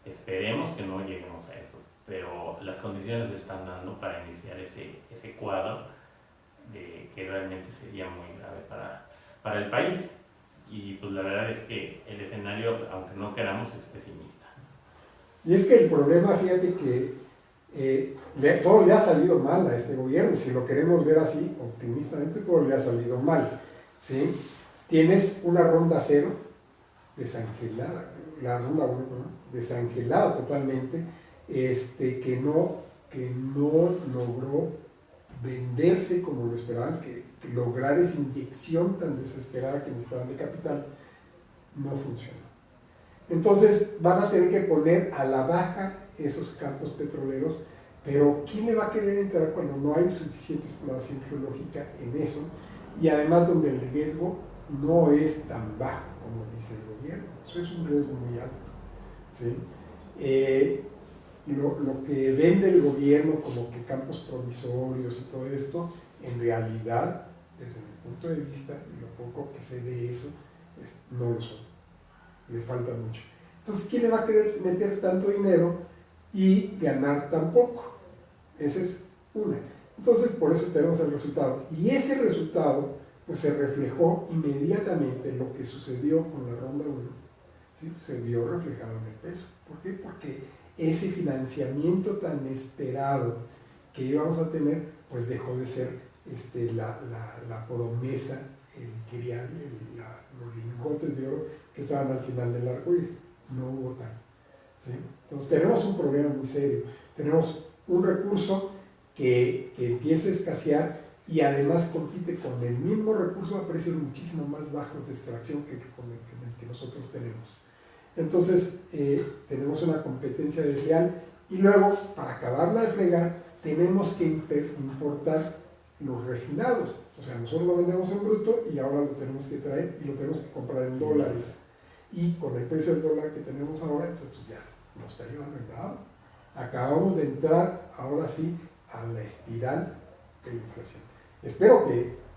Esperemos que no lleguemos a eso, pero las condiciones se están dando para iniciar ese cuadro que realmente sería muy grave para el país. Y pues la verdad es que el escenario, aunque no queramos, es pesimista. Y es que el problema, fíjate que todo le ha salido mal a este gobierno, si lo queremos ver así, optimistamente, todo le ha salido mal, ¿sí? Tienes una ronda cero desangelada, la ronda 1, desangelada totalmente, que no logró venderse como lo esperaban, que lograr esa inyección tan desesperada que necesitaban de capital, no funcionó. Entonces van a tener que poner a la baja esos campos petroleros, pero ¿quién le va a querer entrar cuando no hay suficiente exploración geológica en eso? Y además donde el riesgo no es tan bajo como dice el gobierno, eso es un riesgo muy alto, ¿sí? Lo que vende el gobierno como que campos provisorios y todo esto, en realidad, desde mi punto de vista, y lo poco que sé de eso, no lo son, le falta mucho. Entonces, ¿quién le va a querer meter tanto dinero y ganar tan poco? Esa es una. Entonces, por eso tenemos el resultado. Y ese resultado, pues se reflejó inmediatamente en lo que sucedió con la ronda 1, ¿sí? Se vio reflejado en el peso. ¿Por qué? Porque ese financiamiento tan esperado que íbamos a tener, pues dejó de ser la promesa, el grial, los lingotes de oro que estaban al final del arco iris. No hubo tal, ¿sí? Entonces tenemos un problema muy serio. Tenemos un recurso que empieza a escasear y además compite con el mismo recurso a precios muchísimo más bajos de extracción que con el que nosotros tenemos. Entonces tenemos una competencia desleal y luego, para acabarla de fregar, tenemos que importar los refinados. O sea, nosotros lo vendemos en bruto y ahora lo tenemos que traer y lo tenemos que comprar en dólares. Y con el precio del dólar que tenemos ahora, entonces ya nos está llevando el lado. Acabamos de entrar ahora sí a la espiral de la inflación. Espero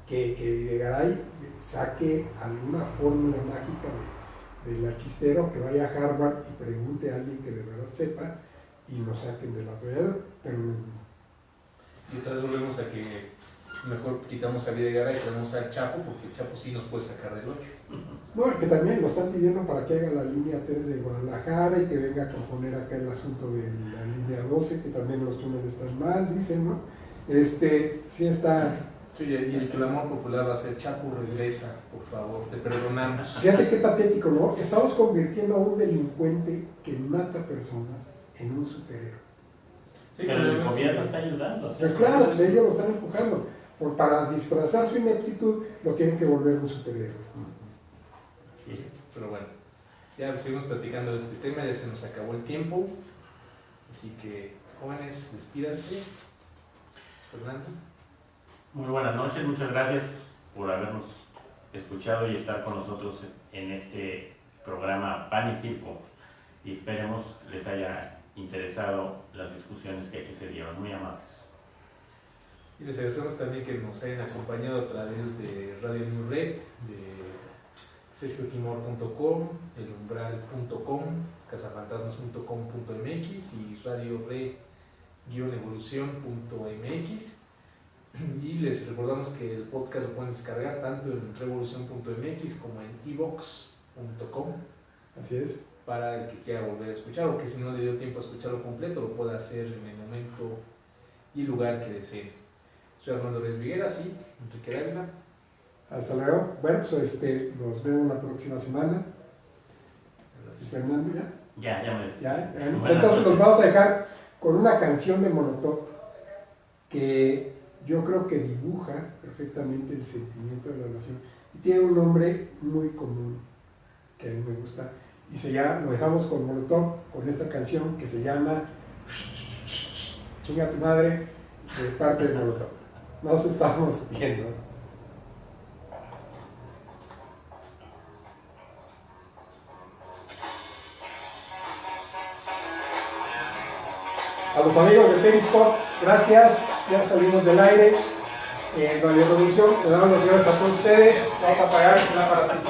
que Videgaray saque alguna fórmula mágica del chistero, que vaya a Harvard y pregunte a alguien que de verdad sepa y nos saquen del atolladero, pero no es mío. Y otra vez volvemos a que mejor quitamos a Videgaray y ponemos al Chapo, porque el Chapo sí nos puede sacar del 8. No, que también lo están pidiendo para que haga la línea 3 de Guadalajara y que venga a componer acá el asunto de la línea 12, que también los túneles están mal, dicen, ¿no? Sí está... Sí, y el clamor popular va a ser: Chapo, regresa, por favor, te perdonamos. Fíjate qué patético, ¿no? Estamos convirtiendo a un delincuente que mata personas en un superhéroe. Sí, pero el gobierno está ayudando. Pues claro, pues ellos lo están empujando. Para disfrazar su ineptitud, lo tienen que volver un superhéroe. Sí, pero bueno, ya seguimos platicando de este tema, ya se nos acabó el tiempo. Así que, jóvenes, despídanse. Fernando. Muy buenas noches, muchas gracias por habernos escuchado y estar con nosotros en este programa Pan y Circo, y esperemos les haya interesado las discusiones que aquí se dieron. Muy amables. Y les agradecemos también que nos hayan acompañado a través de Radio New Red, de sergioquimor.com, elumbral.com, cazafantasmas.com.mx y radio-evolución.mx. Y les recordamos que el podcast lo pueden descargar tanto en revolución.mx como en evox.com. Así es. Para el que quiera volver a escuchar, o que si no le dio tiempo a escucharlo completo, lo pueda hacer en el momento y lugar que desee. Soy Armando Reyes Vigueras y Enrique Dávila. Hasta luego. Bueno, pues nos vemos la próxima semana. Fernando, ¿ya? Ya me decía. ¿Ya? Entonces nos vamos a dejar con una canción de Molotov que yo creo que dibuja perfectamente el sentimiento de la nación y tiene un nombre muy común que a mí me gusta y lo dejamos con Molotov con esta canción que se llama Chinga tu madre, de parte de Molotov. Nos estamos viendo. A los amigos de Periscope, gracias, ya salimos del aire. Radio Revolución, le damos las gracias a todos ustedes. Vamos a apagar el aparatito.